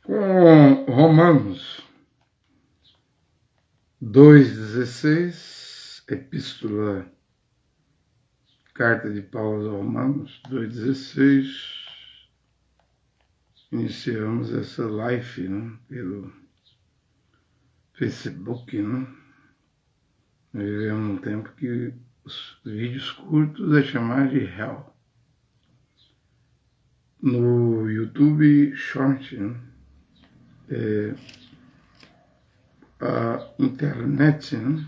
com Romanos 2,16, epístola, carta de Paulo aos Romanos 2,16, iniciamos essa live, né, pelo Facebook, né? Nós vivemos um tempo que os vídeos curtos é chamado de hell. No YouTube Short, né? A internet, né?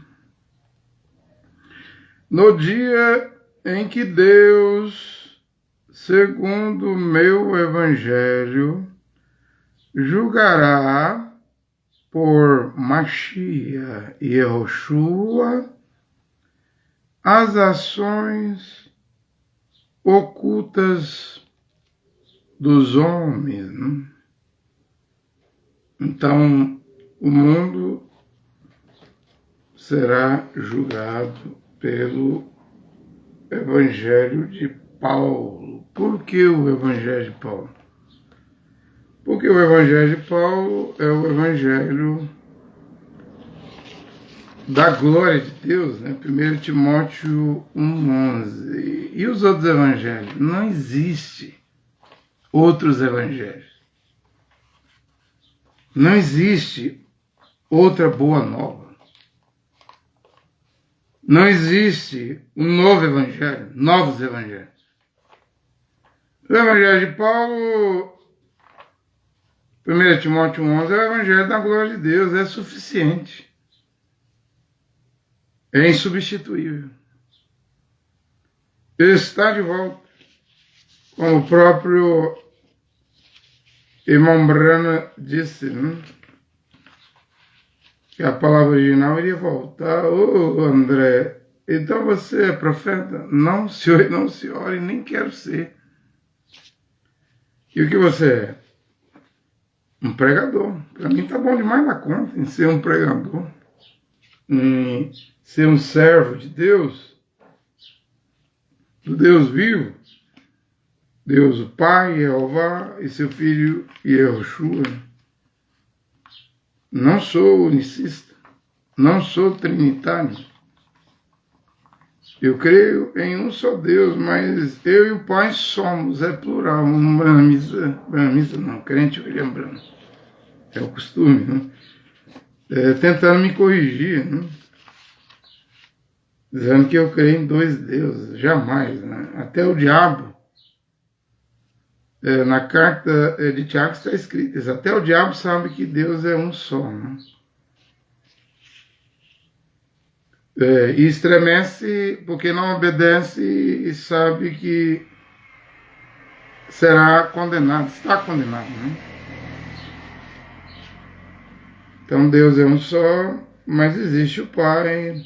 No dia em que Deus, segundo o meu evangelho, julgará por Mashiach e Yehoshua as ações ocultas dos homens, né? Então, o mundo será julgado pelo Evangelho de Paulo. Por que o Evangelho de Paulo? Porque o Evangelho de Paulo é o Evangelho da glória de Deus, né? 1 Timóteo 1,11. E os outros evangelhos? Não existe outros evangelhos. Não existe outra boa nova. Não existe um novo evangelho, novos evangelhos. O evangelho de Paulo, 1 Timóteo 1,11, é o evangelho da glória de Deus, é suficiente. É insubstituível. Ele está de volta, como o próprio irmão Brana disse, né? Que a palavra original iria voltar. Ô, André, então você é profeta? Não, senhor, não, senhora, e nem quero ser. E o que você é? Um pregador. Para mim tá bom demais na conta em ser um pregador. Em ser um servo de Deus, do Deus vivo, Deus o Pai, Jeová, e seu Filho Yehoshua. Não sou unicista, não sou trinitário. Eu creio em um só Deus, mas eu e o Pai somos, é plural, um branamista não, crente William Branham. É o costume, né? Tentando me corrigir, né? Dizendo que eu creio em dois deuses, jamais, né? Até o diabo, na carta de Tiago está escrito isso, até o diabo sabe que Deus é um só, né? E estremece porque não obedece e sabe que será condenado, está condenado, né? Então Deus é um só, mas existe o Pai,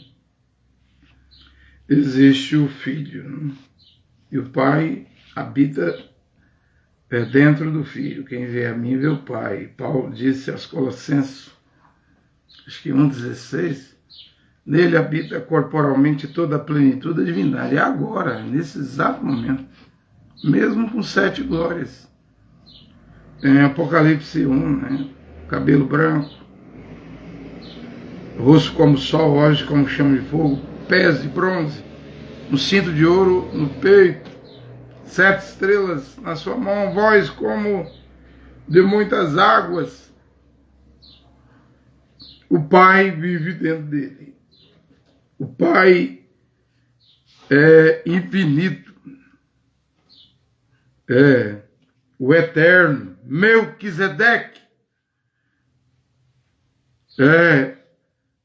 existe o Filho, né? E o Pai habita dentro do Filho. Quem vê a mim vê o Pai. Paulo disse aos Colossenses, acho que 1,16, nele habita corporalmente toda a plenitude da divindade. É agora, nesse exato momento, mesmo com 7 glórias. Em Apocalipse 1, né? Cabelo branco, rosto como sol, olhos como chama de fogo, pés de bronze, um cinto de ouro no peito, 7 estrelas na sua mão, voz como de muitas águas. O Pai vive dentro dele. O Pai é infinito. É o eterno, Melquisedeque.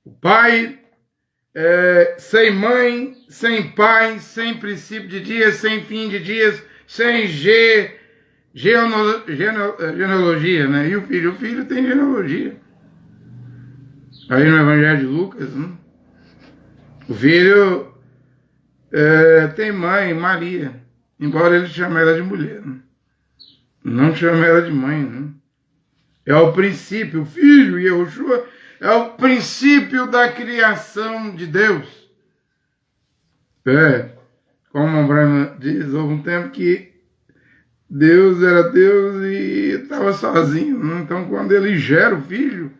O Pai sem mãe, sem pai, sem princípio de dias, sem fim de dias, sem genealogia, né? E o filho tem genealogia. Aí no Evangelho de Lucas, né? O filho tem mãe, Maria, embora ele chame ela de mulher, né? Não chame ela de mãe, né? É o princípio, o filho, Yehoshua, é o princípio da criação de Deus. Como o Brahma diz, houve um tempo que Deus era Deus e estava sozinho, né? Então, quando ele gera o filho,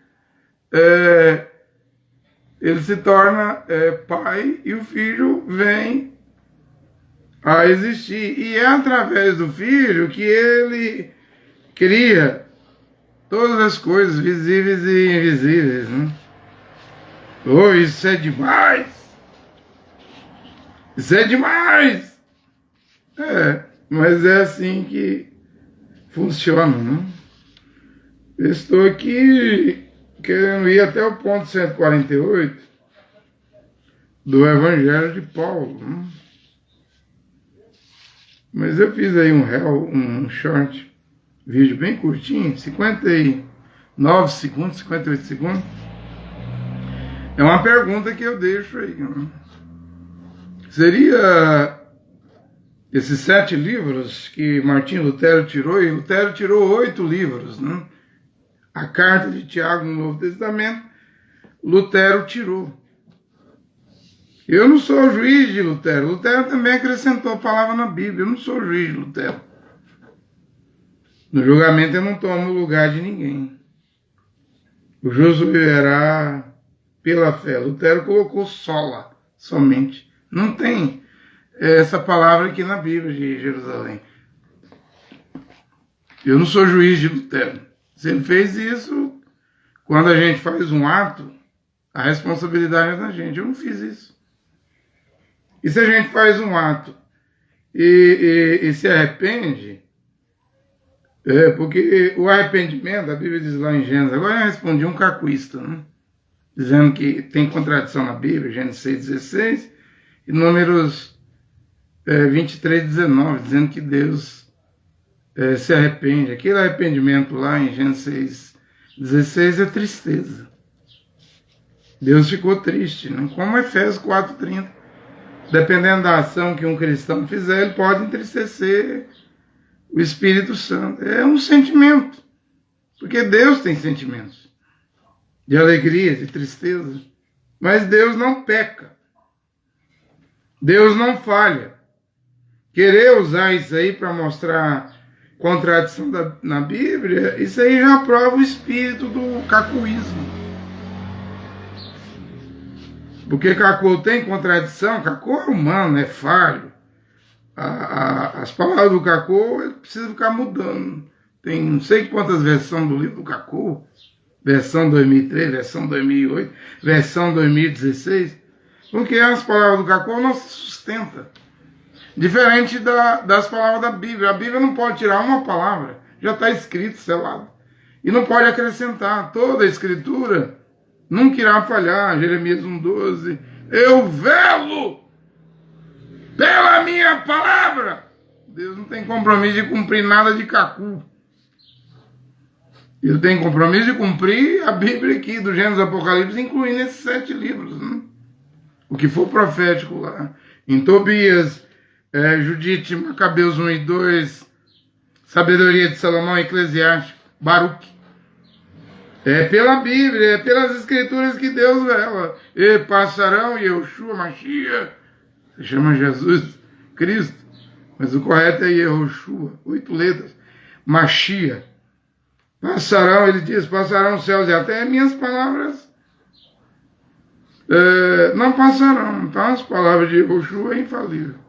ele se torna pai e o filho vem a existir. E é através do filho que ele cria todas as coisas visíveis e invisíveis, né? Oh, isso é demais! Isso é demais! Mas é assim que funciona, né? Eu estou aqui querendo ir até o ponto 148 do Evangelho de Paulo, né? Mas eu fiz aí um short, vídeo bem curtinho, 59 segundos, 58 segundos. É uma pergunta que eu deixo aí, né? Seria esses 7 livros que Martinho Lutero tirou, e Lutero tirou 8 livros, né? A carta de Tiago no Novo Testamento, Lutero tirou. Eu não sou o juiz de Lutero. Lutero também acrescentou a palavra na Bíblia. Eu não sou o juiz de Lutero. No julgamento eu não tomo o lugar de ninguém. O justo viverá pela fé. Lutero colocou sola, somente. Não tem essa palavra aqui na Bíblia de Jerusalém. Eu não sou juiz de Lutero. Se ele fez isso, quando a gente faz um ato, a responsabilidade é da gente. Eu não fiz isso. E se a gente faz um ato e se arrepende, porque o arrependimento, a Bíblia diz lá em Gênesis, agora eu respondi um cacuísta, né? Dizendo que tem contradição na Bíblia, Gênesis 6,16, e Números 23,19, dizendo que Deus se arrepende. Aquele arrependimento lá em Gênesis 6,16 é tristeza. Deus ficou triste, né? Como Efésios 4,30. Dependendo da ação que um cristão fizer, ele pode entristecer o Espírito Santo. É um sentimento. Porque Deus tem sentimentos de alegria, de tristeza. Mas Deus não peca. Deus não falha. Querer usar isso aí para mostrar contradição na Bíblia, isso aí já prova o espírito do cacuísmo. Porque Cacô tem contradição, Cacô é humano, é falho. As palavras do Cacô, ele precisa ficar mudando. Tem não sei quantas versões do livro do Cacô, versão 2003, versão 2008, versão 2016, porque as palavras do Cacô não se sustentam. Diferente das palavras da Bíblia. A Bíblia não pode tirar uma palavra, já está escrito, selado. E não pode acrescentar. Toda a Escritura nunca irá falhar. Jeremias 1,12. Eu velo pela minha palavra. Deus não tem compromisso de cumprir nada de cacu. Ele tem compromisso de cumprir a Bíblia aqui, do Gênesis Apocalipse, incluindo esses 7 livros. Né? O que for profético lá. Em Tobias, Judite, Macabeus 1 e 2, Sabedoria de Salomão, Eclesiástico, Baruque. É pela Bíblia, é pelas Escrituras que Deus vela. E passarão, Yeshua, Mashiach, se chama Jesus Cristo, mas o correto é Yehoshua, 8 letras, Mashiach. Passarão, ele diz, passarão os céus e a terra, minhas palavras não passarão. Então as palavras de Yehoshua é infalível.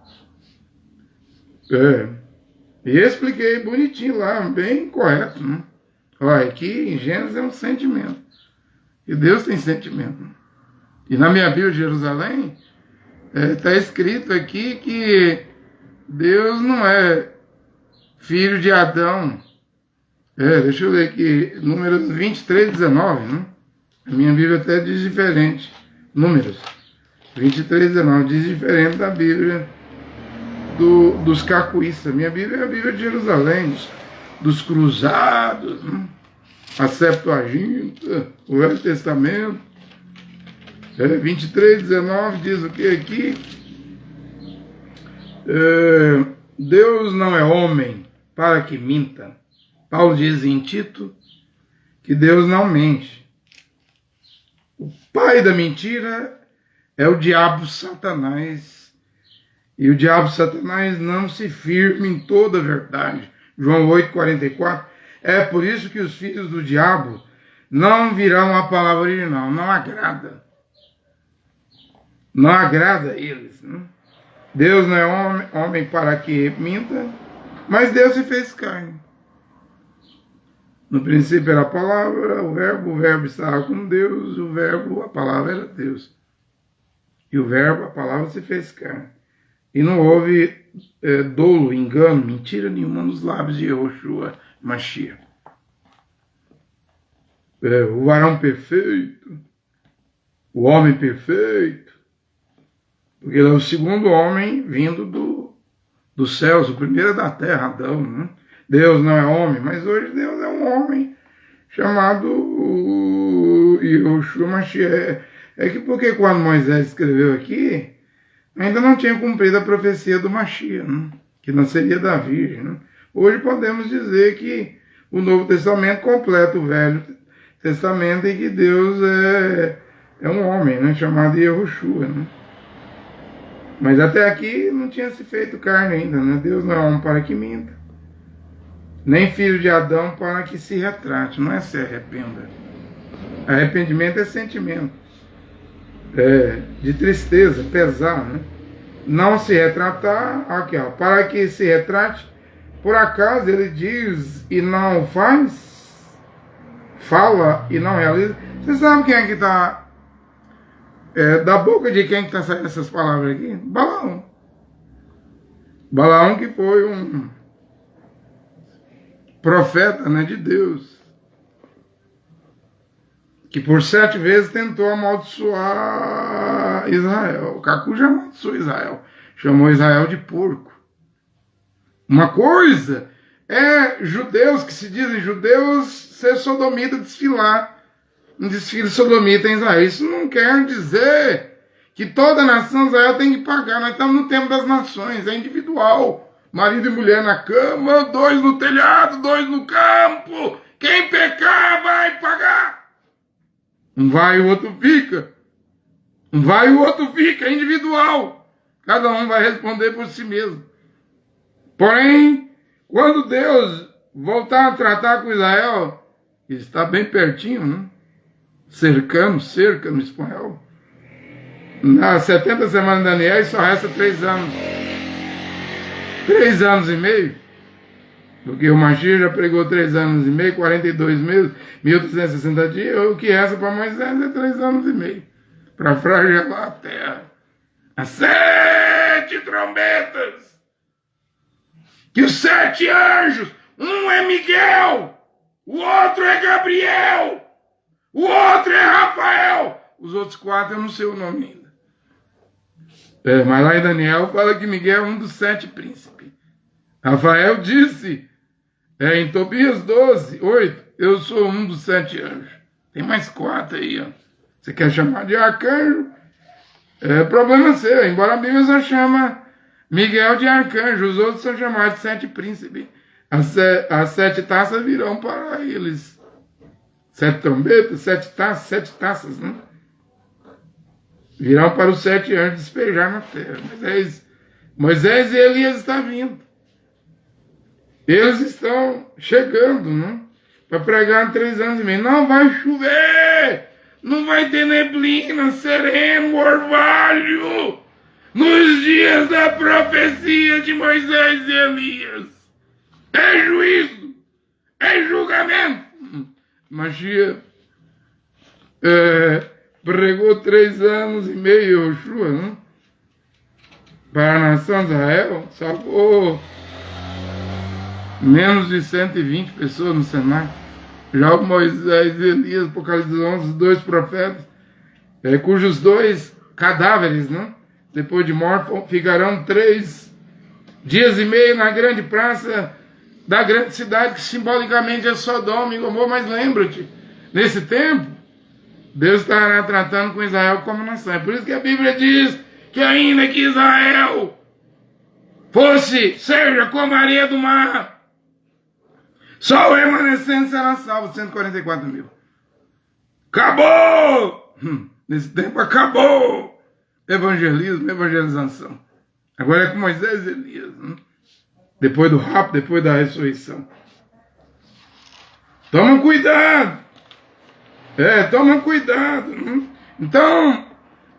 E expliquei bonitinho lá, bem correto, né? Olha, aqui em Gênesis é um sentimento. E Deus tem sentimento. E na minha Bíblia de Jerusalém, está escrito aqui que Deus não é filho de Adão. Deixa eu ler aqui, Números 23, 19, né? A minha Bíblia até diz diferente. Números 23, 19, diz diferente da Bíblia dos cacuístas. Minha Bíblia é a Bíblia de Jerusalém, dos cruzados, né? A Septuaginta, o Velho Testamento. 23, 19 diz o que aqui? Deus não é homem para que minta. Paulo diz em Tito que Deus não mente. O pai da mentira é o diabo Satanás. E o diabo Satanás não se firma em toda a verdade. João 8,44. É por isso que os filhos do diabo não virão a palavra original, não agrada. Não agrada a eles. Né? Deus não é homem para que minta, mas Deus se fez carne. No princípio era a palavra, o verbo estava com Deus, o verbo, a palavra era Deus. E o verbo, a palavra, se fez carne. E não houve dolo, engano, mentira nenhuma nos lábios de Yehoshua Mashiach. O varão perfeito, o homem perfeito, porque ele é o segundo homem vindo dos céus, o primeiro é da terra, Adão, né? Deus não é homem, mas hoje Deus é um homem chamado Yehoshua Mashiach. É que porque quando Moisés escreveu aqui, ainda não tinha cumprido a profecia do Mashiach, né? Que nasceria da Virgem. Né? Hoje podemos dizer que o Novo Testamento completa o Velho Testamento e que Deus é um homem, né? Chamado Yehoshua. Né? Mas até aqui não tinha se feito carne ainda. Né? Deus não é homem para que minta, nem filho de Adão para que se retrate. Não é se arrependa. Arrependimento é sentimento. De tristeza, pesar, né? Não se retratar, aqui ó, para que se retrate, por acaso ele diz e não faz, fala e não realiza. Você sabe quem é que está, da boca de quem que está saindo essas palavras aqui? Balaão. Balaão que foi um profeta, né, de Deus, que por 7 vezes tentou amaldiçoar Israel. O Cacu já amaldiçoou Israel. Chamou Israel de porco. Uma coisa é judeus que se dizem judeus ser sodomita, desfilar. Um desfile sodomita em Israel. Isso não quer dizer que toda nação Israel tem que pagar. Nós estamos no tempo das nações, é individual. Marido e mulher na cama, 2 no telhado, 2 no campo. Quem pecar vai pagar. Um vai e o outro fica. Um vai e o outro fica, é individual. Cada um vai responder por si mesmo. Porém, quando Deus voltar a tratar com Israel, está bem pertinho, né? Cerca no espanhol. Nas 70 semanas de Daniel, só resta 3 anos. 3 anos e meio. Porque o Mashiach já pregou 3 anos e meio, 42 meses, 1360 dias. O que resta para Moisés é 3 anos e meio. Para flagelar a terra. As 7 trombetas. Que os 7 anjos, um é Miguel, o outro é Gabriel, o outro é Rafael. Os outros 4 eu não sei o nome ainda. Mas lá em Daniel fala que Miguel é um dos 7 príncipes. Rafael disse, em Tobias 12, 8, eu sou um dos 7 anjos. Tem mais 4 aí, ó. Você quer chamar de arcanjo? Problema seu, embora a Bíblia só chama Miguel de arcanjo, os outros são chamados de 7 príncipes. As 7 taças virão para eles. 7 trombetas, 7 taças, né? Virão para os 7 anjos despejar na terra. Moisés e Elias estão vindo. Eles estão chegando, né? Para pregar 3 anos e meio. Não vai chover! Não vai ter neblina, sereno, orvalho! Nos dias da profecia de Moisés e Elias. É juízo! É julgamento! Mashiach pregou 3 anos e meio, Yoshua, né? Para a nação de Israel, salvou menos de 120 pessoas no cenário. Já Moisés e Elias, Apocalipse 11, 2 profetas, cujos 2 cadáveres, né? Depois de morto, ficarão 3 dias e meio na grande praça da grande cidade, que simbolicamente é Sodoma e Gomorra. Mas lembra-te, nesse tempo, Deus estará tratando com Israel como nação. É por isso que a Bíblia diz que ainda que Israel seja como a areia do mar, só o remanescente será salvo, 144 mil. Acabou! Nesse tempo acabou evangelismo, evangelização. Agora é com Moisés e Elias. Depois do rapto, depois da ressurreição. Toma cuidado. Toma cuidado. Né? Então,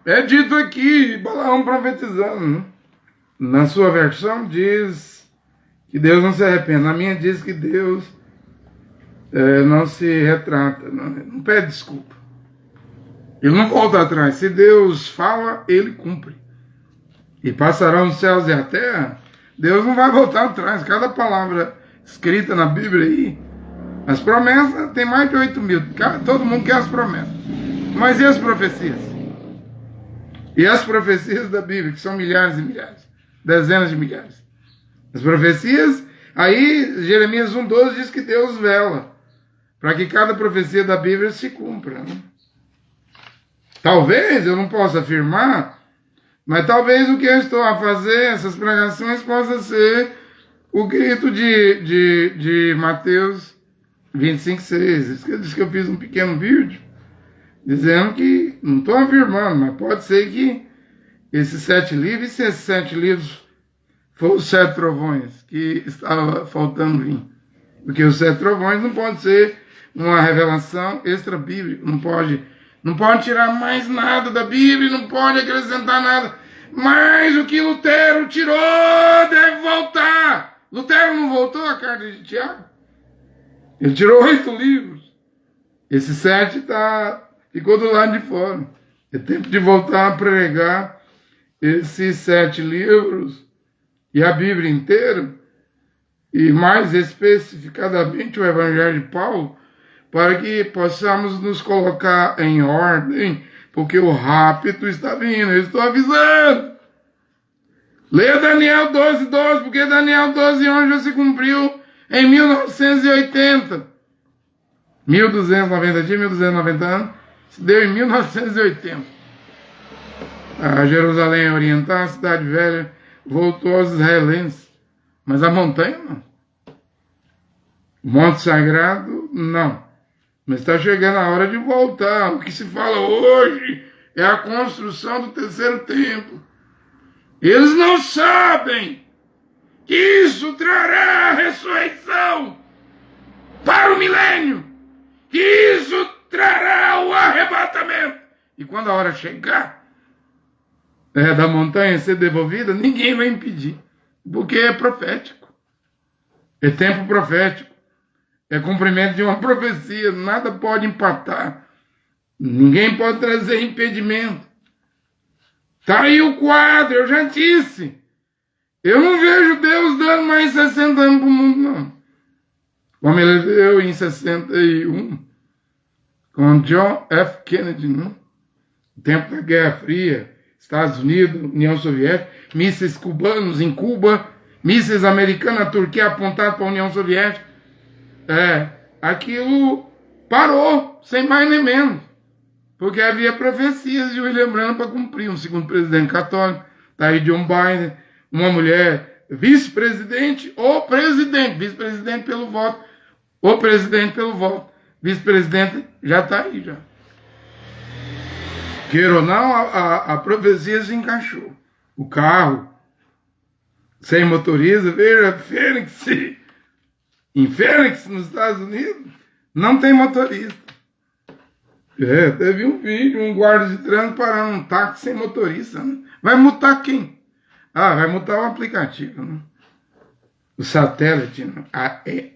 é dito aqui, Balaão profetizando. Né? Na sua versão diz que Deus não se arrepende. Na minha diz que Deus não se retrata, não pede desculpa. Ele não volta atrás. Se Deus fala, ele cumpre. E passarão os céus e a terra, Deus não vai voltar atrás. Cada palavra escrita na Bíblia aí, as promessas, tem mais de 8.000. Todo mundo quer as promessas. Mas e as profecias? E as profecias da Bíblia, que são milhares e milhares, dezenas de milhares. As profecias, aí Jeremias 1,12 diz que Deus vela, para que cada profecia da Bíblia se cumpra. Né? Talvez, eu não possa afirmar, mas talvez o que eu estou a fazer, essas pregações, possa ser o grito de Mateus 25,6. Diz que eu fiz um pequeno vídeo, dizendo que, não estou afirmando, mas pode ser que esses 7 livros, e se esses 7 livros foram os 7 trovões que estava faltando vir. Porque os 7 trovões não pode ser uma revelação extra-bíblica, não pode tirar mais nada da Bíblia, não pode acrescentar nada. Mas o que Lutero tirou deve voltar. Lutero não voltou a carta de Tiago? Ele tirou 8 livros. Esse 7 ficou do lado de fora. É tempo de voltar a pregar esses 7 livros e a Bíblia inteira, e mais especificadamente o Evangelho de Paulo, para que possamos nos colocar em ordem, porque o rapto está vindo, eu estou avisando. Leia Daniel 12:12, porque Daniel 12:11 já se cumpriu em 1980. 1290 dias, 1290 anos, se deu em 1980. A Jerusalém Oriental, a cidade velha, voltou aos israelenses. Mas a montanha não. O Monte Sagrado, não. Mas está chegando a hora de voltar. O que se fala hoje é a construção do terceiro templo. Eles não sabem que isso trará a ressurreição para o milênio. Que isso trará o arrebatamento. E quando a hora chegar da montanha ser devolvida, ninguém vai impedir. Porque é profético. É tempo profético. É cumprimento de uma profecia. Nada pode empatar. Ninguém pode trazer impedimento. Tá aí o quadro, eu já disse. Eu não vejo Deus dando mais 60 anos para o mundo, não. Como ele deu em 61, com John F. Kennedy, não? O tempo da Guerra Fria, Estados Unidos, União Soviética, mísseis cubanos em Cuba, mísseis americanos na Turquia apontados para a União Soviética. Aquilo parou, sem mais nem menos. Porque havia profecias de William Branham para cumprir. Um segundo presidente católico, tá aí John Biden, uma mulher vice-presidente ou presidente, vice-presidente pelo voto, ou presidente pelo voto. Vice-presidente já está aí já. Queira ou não, a profecia se encaixou. O carro sem motorista, veja, Fênix, em Fênix, nos Estados Unidos, não tem motorista. Teve um vídeo, um guarda de trânsito parando um táxi sem motorista. Né? Vai multar quem? Vai multar o aplicativo. Né? O satélite, né?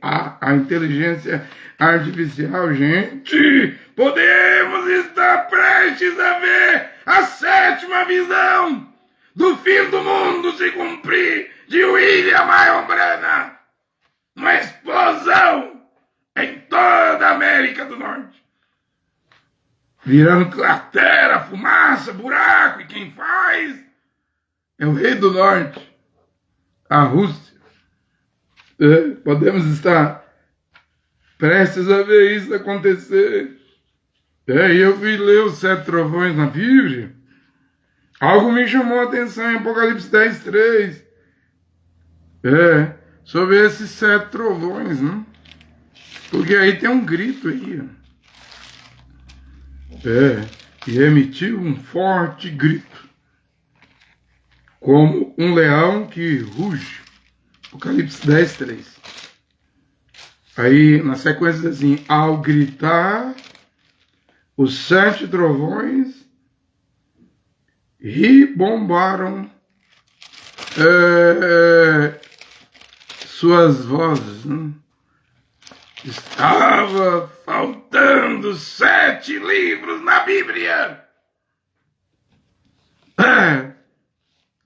a inteligência artificial. Gente, podemos estar prestes a ver a 7ª visão do fim do mundo se cumprir de William Marion Branham. Uma explosão em toda a América do Norte. Virando cratera, fumaça, buraco, e quem faz é o rei do norte, a Rússia. Podemos estar prestes a ver isso acontecer. E eu fui ler os 7 trovões na Bíblia. Algo me chamou a atenção em Apocalipse 10:3. Sobre esses 7 trovões, né? Porque aí tem um grito aí, e emitiu um forte grito, como um leão que ruge. Apocalipse 10, 3. Aí, na sequência, diz assim: ao gritar, os 7 trovões ribombaram suas vozes. Né? Estava faltando 7 livros na Bíblia.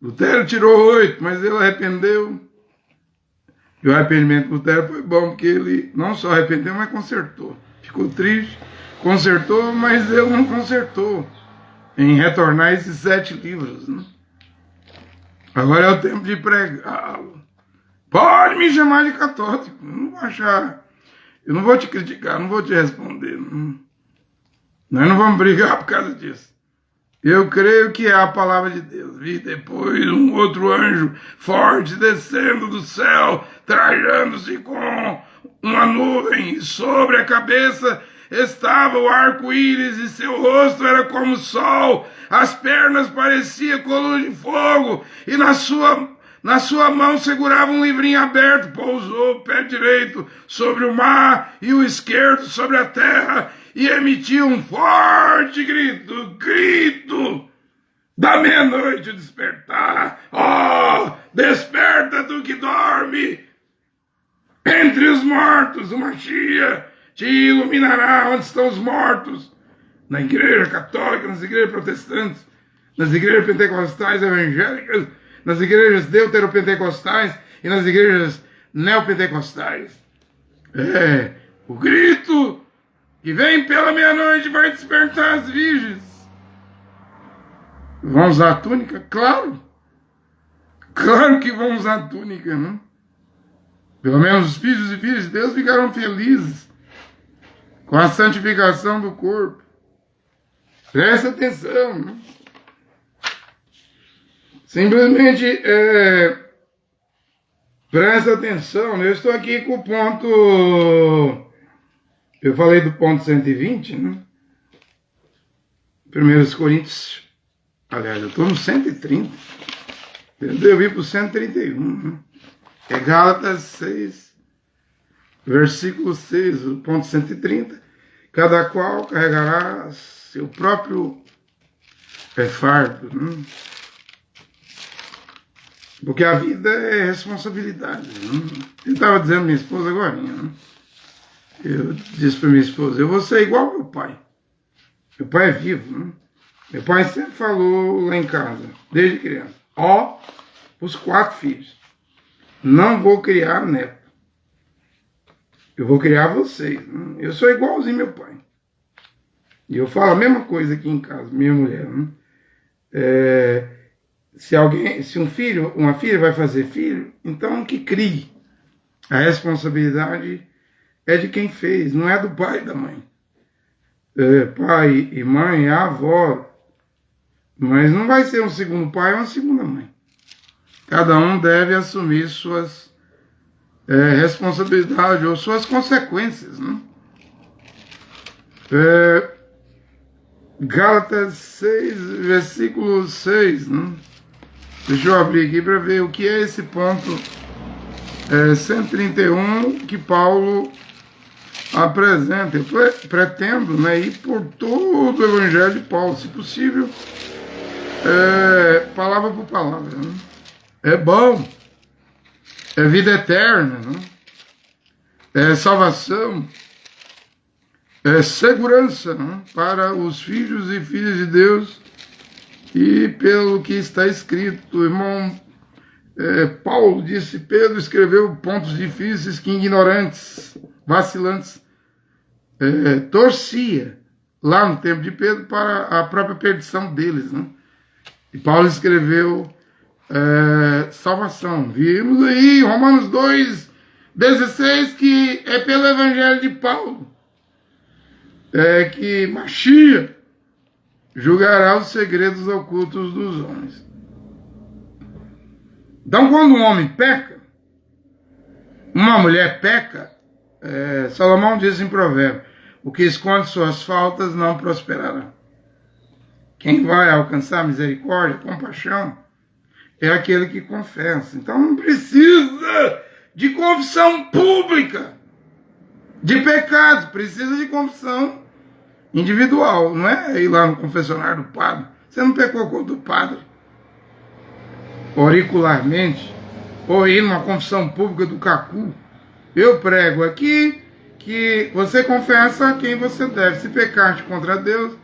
Lutero tirou 8, mas ele arrependeu. E o arrependimento do Lutero foi bom, porque ele não só arrependeu, mas consertou. Ficou triste, consertou, mas ele não consertou em retornar esses 7 livros. Né? Agora é o tempo de pregá-lo. Pode me chamar de católico, eu não vou achar, eu não vou te criticar, não vou te responder. Não. Nós não vamos brigar por causa disso. Eu creio que é a palavra de Deus. Vi depois um outro anjo forte descendo do céu, trajando-se com uma nuvem, e sobre a cabeça estava o arco-íris, e seu rosto era como o sol, as pernas pareciam coluna de fogo, e na sua mão segurava um livrinho aberto. Pousou o pé direito sobre o mar e o esquerdo sobre a terra, e emitiu um forte grito da meia-noite despertar. Oh, desperta tu que dorme! Entre os mortos, o Mashiach te iluminará. Onde estão os mortos? Na igreja católica, nas igrejas protestantes, nas igrejas pentecostais evangélicas, nas igrejas deuteropentecostais e nas igrejas neopentecostais. O grito que vem pela meia-noite vai despertar as virgens. Vão usar a túnica? Claro. Claro que vão usar a túnica, né? Pelo menos os filhos e filhas de Deus ficarão felizes com a santificação do corpo. Presta atenção, né? Simplesmente presta atenção. Eu estou aqui com o ponto... Eu falei do ponto 120, né? 1 Coríntios... Aliás, eu estou no 130. Eu vim para o 131, né? É Gálatas 6, versículo 6, o ponto 130. Cada qual carregará seu próprio fardo, né? Porque a vida é responsabilidade. Né? Eu estava dizendo à minha esposa agora, né? Eu disse para minha esposa: eu vou ser igual ao meu pai. Meu pai é vivo, né? Meu pai sempre falou lá em casa, desde criança: ó, os 4 filhos, não vou criar neto. Eu vou criar vocês. Né? Eu sou igualzinho meu pai. E eu falo a mesma coisa aqui em casa, minha mulher. Né? Se um filho, uma filha vai fazer filho, então que crie. A responsabilidade é de quem fez, não é do pai e da mãe. Pai e mãe é a avó, mas não vai ser um segundo pai ou uma segunda mãe. Cada um deve assumir suas responsabilidades ou suas consequências. Né? Gálatas 6, versículo 6. Né? Deixa eu abrir aqui para ver o que é esse ponto 131 que Paulo apresenta. Eu pretendo, né, ir por todo o evangelho de Paulo, se possível, palavra por palavra. Né? É bom, é vida eterna, né? É salvação, é segurança, né? Para os filhos e filhas de Deus. E pelo que está escrito, o irmão Paulo disse: Pedro escreveu pontos difíceis que ignorantes, vacilantes, torcia lá no tempo de Pedro para a própria perdição deles. Né? E Paulo escreveu salvação. Vimos aí Romanos 2,16 que é pelo evangelho de Paulo que Mashiach julgará os segredos ocultos dos homens. Então, quando um homem peca, uma mulher peca, Salomão diz em Provérbio: o que esconde suas faltas não prosperará. Quem vai alcançar misericórdia, compaixão, é aquele que confessa. Então não precisa de confissão pública de pecados, precisa de confissão individual, não é ir lá no confessionário do padre. Você não pecou contra o padre auricularmente, ou ir numa confissão pública do Cacu. Eu prego aqui que você confessa a quem você deve. Se pecaste contra Deus,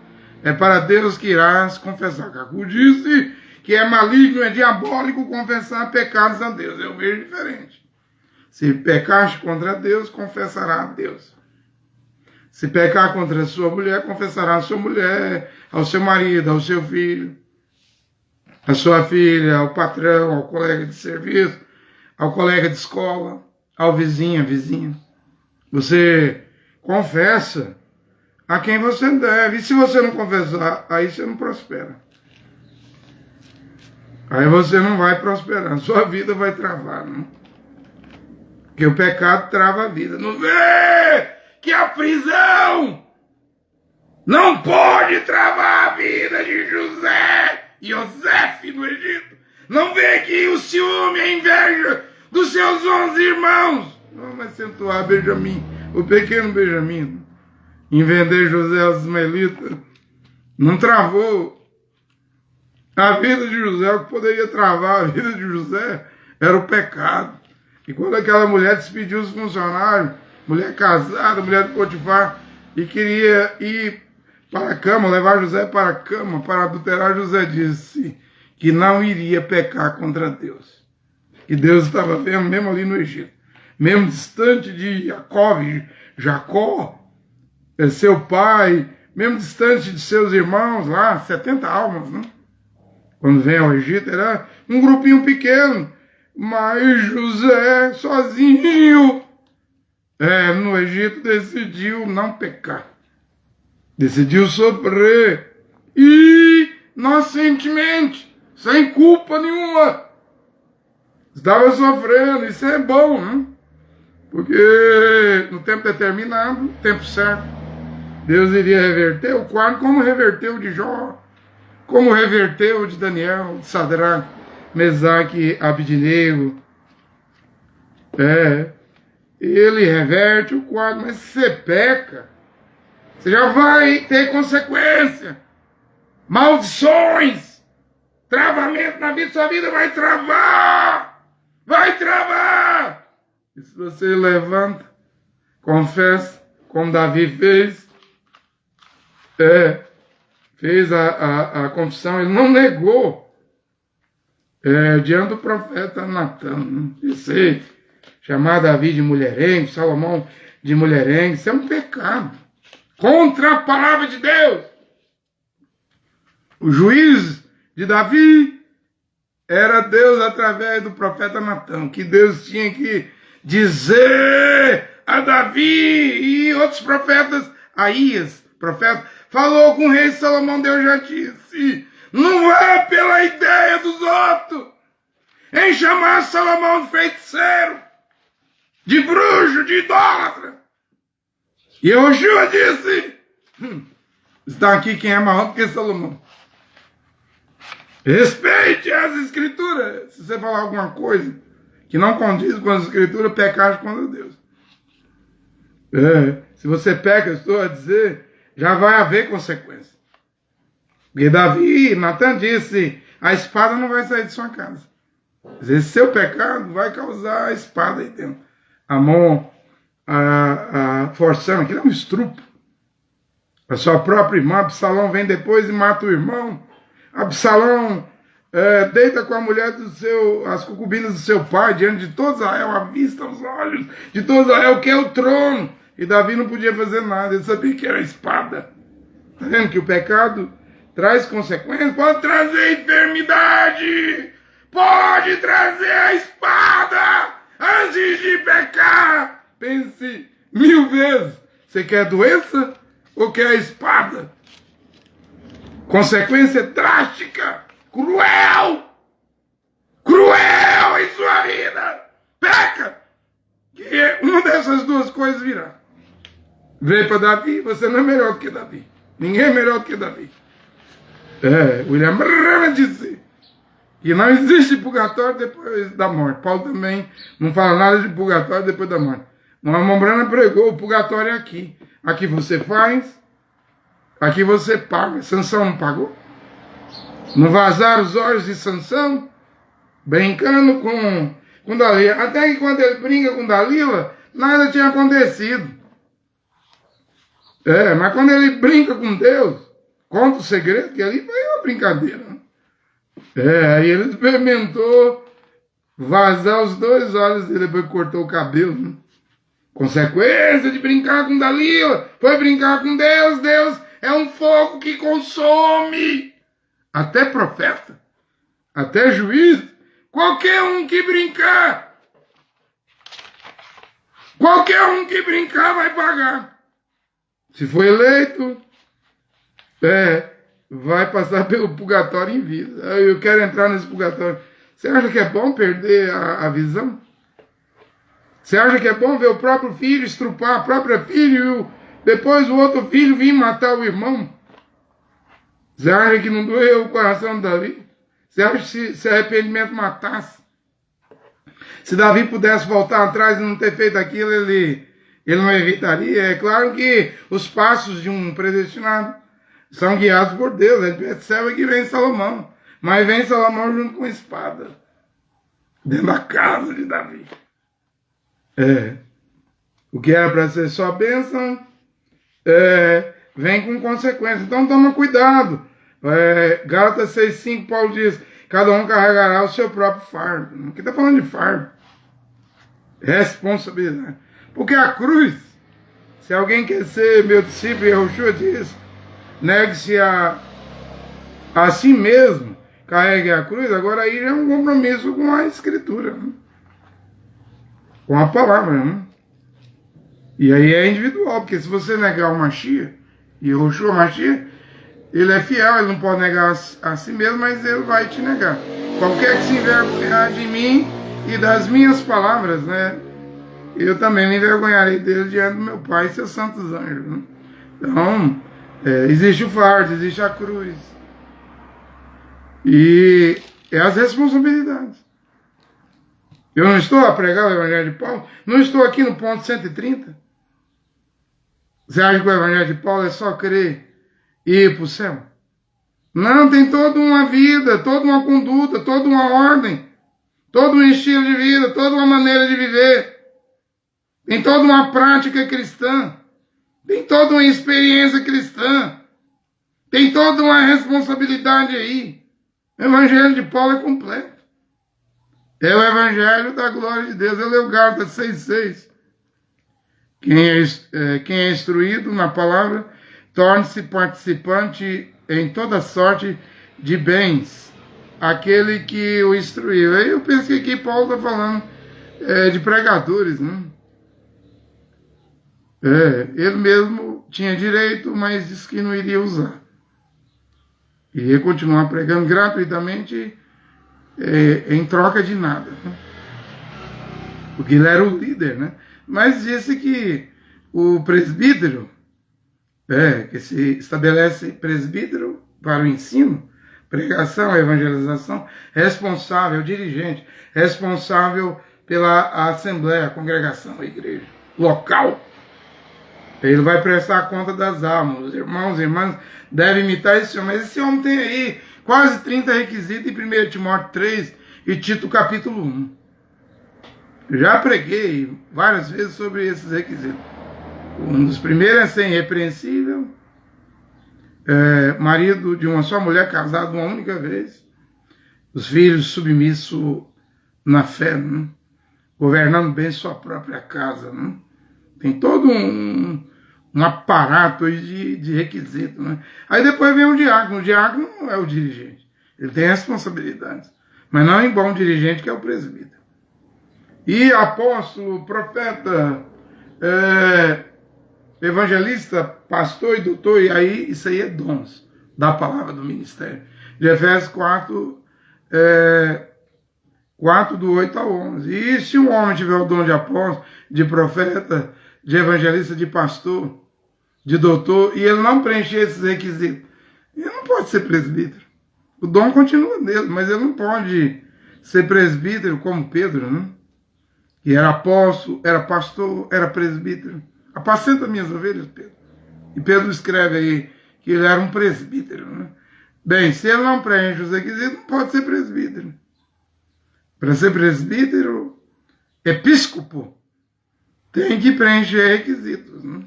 é para Deus que irás confessar. Cacu disse que é maligno, é diabólico confessar pecados a Deus. Eu vejo diferente. Se pecaste contra Deus, confessará a Deus. Se pecar contra a sua mulher, confessará a sua mulher, ao seu marido, ao seu filho, à sua filha, ao patrão, ao colega de serviço, ao colega de escola, ao vizinho, à vizinha. Você confessa a quem você deve. E se você não confessar, aí você não prospera. Aí você não vai prosperar. Sua vida vai travar, não? Porque o pecado trava a vida. Não vê que a prisão não pode travar a vida de José e Yosef no Egito. Não vê que o ciúme, a inveja dos seus 11 irmãos não vai acentuar Benjamim, o pequeno Benjamim, em vender José aos ismaelitas, não travou a vida de José. O que poderia travar a vida de José era o pecado. E quando aquela mulher despediu os funcionários, mulher casada, mulher de Potifar, e queria ir para a cama, levar José para a cama, para adulterar, José disse que não iria pecar contra Deus. Que Deus estava vendo mesmo ali no Egito, mesmo distante de Jacó, seu pai, mesmo distante de seus irmãos lá, 70 almas, né? Quando vem ao Egito, era um grupinho pequeno, mas José, sozinho, no Egito, decidiu não pecar. Decidiu sofrer, inocentemente, sem culpa nenhuma. Estava sofrendo, isso é bom, né? Porque no tempo determinado, no tempo certo, Deus iria reverter o quadro, como reverteu de Jó, como reverteu de Daniel, de Sadraque, Mesaque, Abidnego. Ele reverte o quadro, mas se você peca, você já vai ter consequência, maldições, travamento na vida, sua vida vai travar, E se você levanta, confessa, como Davi fez, fez a confissão, ele não negou, diante do profeta Natan, disse, chamar Davi de mulherengo, Salomão de mulherengo, isso é um pecado, contra a palavra de Deus. O juiz de Davi era Deus através do profeta Natan, que Deus tinha que dizer a Davi e outros profetas, Aías, profeta, falou com o rei Salomão, Deus já disse, não é pela ideia dos outros, em chamar Salomão de feiticeiro, de bruxo, de idólatra. E Yoshua disse, está aqui quem é maior do que Salomão. Respeite as escrituras. Se você falar alguma coisa que não condiz com as escrituras, pecaste contra Deus. Se você peca, estou a dizer, já vai haver consequência. Porque Davi, Natan disse, a espada não vai sair de sua casa. Esse seu pecado vai causar a espada aí dentro. A mão forçando, aquilo é um estrupo. A sua própria irmã, Absalão, vem depois e mata o irmão. Absalão deita com a mulher as concubinas do seu pai, diante de todo Israel, à vista, aos olhos de todo Israel, que é o trono. E Davi não podia fazer nada, ele sabia que era a espada. Está vendo que o pecado traz consequências? Pode trazer enfermidade, pode trazer a espada antes de pecar. Pense 1000 vezes. Você quer doença ou quer a espada? Consequência drástica, cruel em sua vida. Peca, que uma dessas duas coisas virá. Veio para Davi, você não é melhor do que Davi. Ninguém é melhor do que Davi. William Branham disse Que não existe purgatório depois da morte. Paulo também não fala nada de purgatório depois da morte. Mas Mombrana pregou, o purgatório é aqui. Aqui você faz, aqui você paga. Sansão não pagou? Não vazaram os olhos de Sansão? Brincando com Dalila. Até que quando ele brinca com Dalila, nada tinha acontecido. Mas quando ele brinca com Deus, conta o segredo, que ali foi uma brincadeira. Aí ele experimentou vazar os 2 olhos dele, depois cortou o cabelo. Né? Consequência de brincar com Dalila, foi brincar com Deus. Deus é um fogo que consome. Até profeta, até juiz, qualquer um que brincar vai pagar. Se for eleito, vai passar pelo purgatório em vida. Eu quero entrar nesse purgatório. Você acha que é bom perder a visão? Você acha que é bom ver o próprio filho estrupar a própria filha e depois o outro filho vir matar o irmão? Você acha que não doeu o coração de Davi? Você acha que se arrependimento matasse? Se Davi pudesse voltar atrás e não ter feito aquilo, ele não evitaria? É claro que os passos de um predestinado são guiados por Deus. A gente percebe que vem Salomão. Mas vem Salomão junto com a espada. Dentro da casa de Davi. O que era para ser só bênção, vem com consequência. Então toma cuidado. Gálatas 6,5, Paulo diz, cada um carregará o seu próprio fardo. Aqui está falando de fardo. Responsabilidade. Porque a cruz, se alguém quer ser meu discípulo, Yahushua diz, negue-se a si mesmo, carregue a cruz. Agora aí é um compromisso com a Escritura, né? Com a palavra. Né? E aí é individual, porque se você negar o Mashiach, Yahushua Mashiach, ele é fiel, ele não pode negar a si mesmo, mas ele vai te negar. Qualquer que se envergonhar de mim e das minhas palavras, né? Eu também me envergonharei dele diante do meu Pai e seus santos anjos. Né? Então, existe o fardo, existe a cruz. E as responsabilidades. Eu não estou a pregar o Evangelho de Paulo, não estou aqui no ponto 130. Você acha que o Evangelho de Paulo é só crer e ir para o céu? Não, tem toda uma vida, toda uma conduta, toda uma ordem, todo um estilo de vida, toda uma maneira de viver. Tem toda uma prática cristã. Tem toda uma experiência cristã. Tem toda uma responsabilidade aí. O Evangelho de Paulo é completo. É o Evangelho da glória de Deus. Eu leio Gálatas 6,6. Quem é instruído na palavra, torne-se participante em toda sorte de bens. Aquele que o instruiu. Aí eu penso que aqui Paulo está falando de pregadores, né? Ele mesmo tinha direito, mas disse que não iria usar. Iria continuar pregando gratuitamente em troca de nada. Né? Porque ele era o líder, né? Mas disse que o presbítero, que se estabelece presbítero para o ensino, pregação, evangelização, responsável, dirigente, responsável pela assembleia, congregação, a igreja, local. Ele vai prestar conta das almas. Os irmãos e irmãs devem imitar esse homem. Mas esse homem tem aí quase 30 requisitos em 1 Timóteo 3 e Tito capítulo 1. Já preguei várias vezes sobre esses requisitos. Um dos primeiros é ser irrepreensível, marido de uma só mulher, casado uma única vez, os filhos submissos na fé, né? Governando bem sua própria casa. Né? Tem todo um aparato aí de requisitos. Né? Aí depois vem o diácono não é o dirigente, ele tem responsabilidades, mas não é igual um dirigente que é o presbítero. E apóstolo, profeta, evangelista, pastor e doutor, e aí isso aí é dons da palavra do ministério. De Efésios 4, 4 do 8 ao 11. E se um homem tiver o dom de apóstolo, de profeta, de evangelista, de pastor, de doutor, e ele não preencher esses requisitos, ele não pode ser presbítero. O dom continua dele, mas ele não pode ser presbítero como Pedro, né? Que era apóstolo, era pastor, era presbítero. Apacenta minhas ovelhas, Pedro. E Pedro escreve aí que ele era um presbítero, né? Bem, se ele não preenche os requisitos, não pode ser presbítero. Para ser presbítero, episcopo, tem que preencher requisitos, né?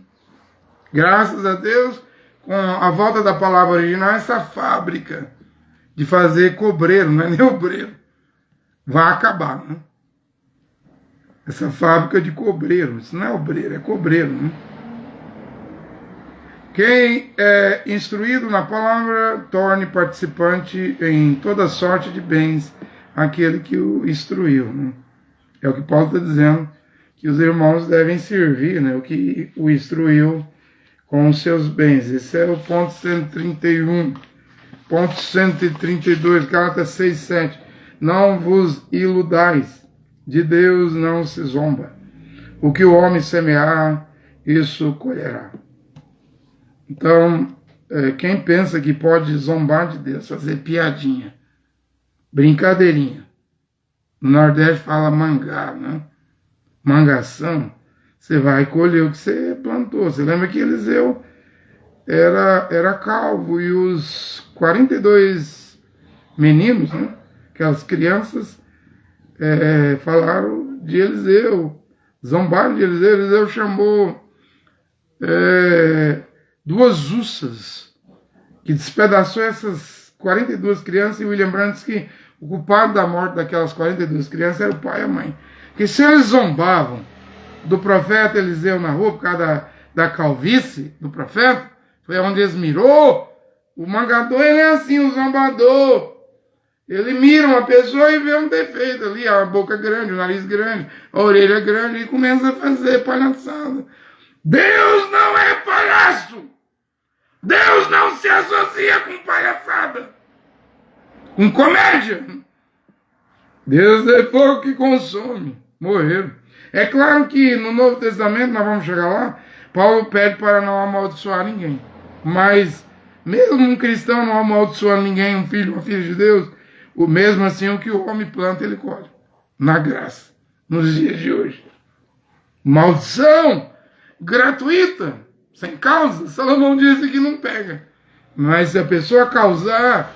Graças a Deus, com a volta da palavra original, essa fábrica de fazer cobreiro, não é nem obreiro, vai acabar, né? Essa fábrica de cobreiro, isso não é obreiro, é cobreiro, né? Quem é instruído na palavra, torne participante em toda sorte de bens aquele que o instruiu, né? É o que Paulo está dizendo, que os irmãos devem servir, né? O que o instruiu com os seus bens. Esse é o ponto 131. Ponto 132, Gálatas 6, 7. Não vos iludais, de Deus não se zomba. O que o homem semear, isso colherá. Então, quem pensa que pode zombar de Deus, fazer piadinha, brincadeirinha, no Nordeste fala mangar, né? Mangação, você vai colher o que você plantou. Você lembra que Eliseu era calvo e os 42 meninos, né? Aquelas crianças falaram de Eliseu, zombaram de Eliseu. Eliseu chamou 2 ursas que despedaçou essas 42 crianças, e William Brandt diz que o culpado da morte daquelas 42 crianças era o pai e a mãe. Porque se eles zombavam do profeta Eliseu na rua por causa da calvície do profeta, foi onde eles mirou. O mangador, ele é assim, o zombador. Ele mira uma pessoa e vê um defeito ali, a boca grande, o nariz grande, a orelha grande, e começa a fazer palhaçada. Deus não é palhaço! Deus não se associa com palhaçada, com comédia. Deus é fogo que consome. Morreram. É claro que no Novo Testamento, nós vamos chegar lá, Paulo pede para não amaldiçoar ninguém. Mas, mesmo um cristão não amaldiçoando ninguém, um filho, uma filha de Deus, mesmo assim o que o homem planta, ele colhe. Na graça. Nos dias de hoje. Maldição gratuita, sem causa. Salomão disse que não pega. Mas se a pessoa causar,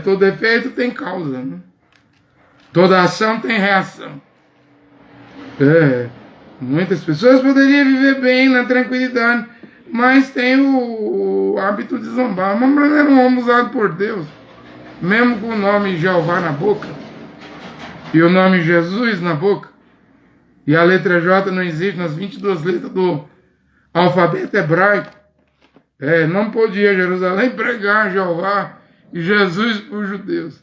todo efeito tem causa, né? Toda ação tem reação. Muitas pessoas poderiam viver bem, na tranquilidade, mas tem o hábito de zombar. Mas era um homem usado por Deus, mesmo com o nome Jeová na boca, e o nome Jesus na boca, e a letra J não existe nas 22 letras do alfabeto hebraico. Não podia Jerusalém pregar Jeová e Jesus para os judeus.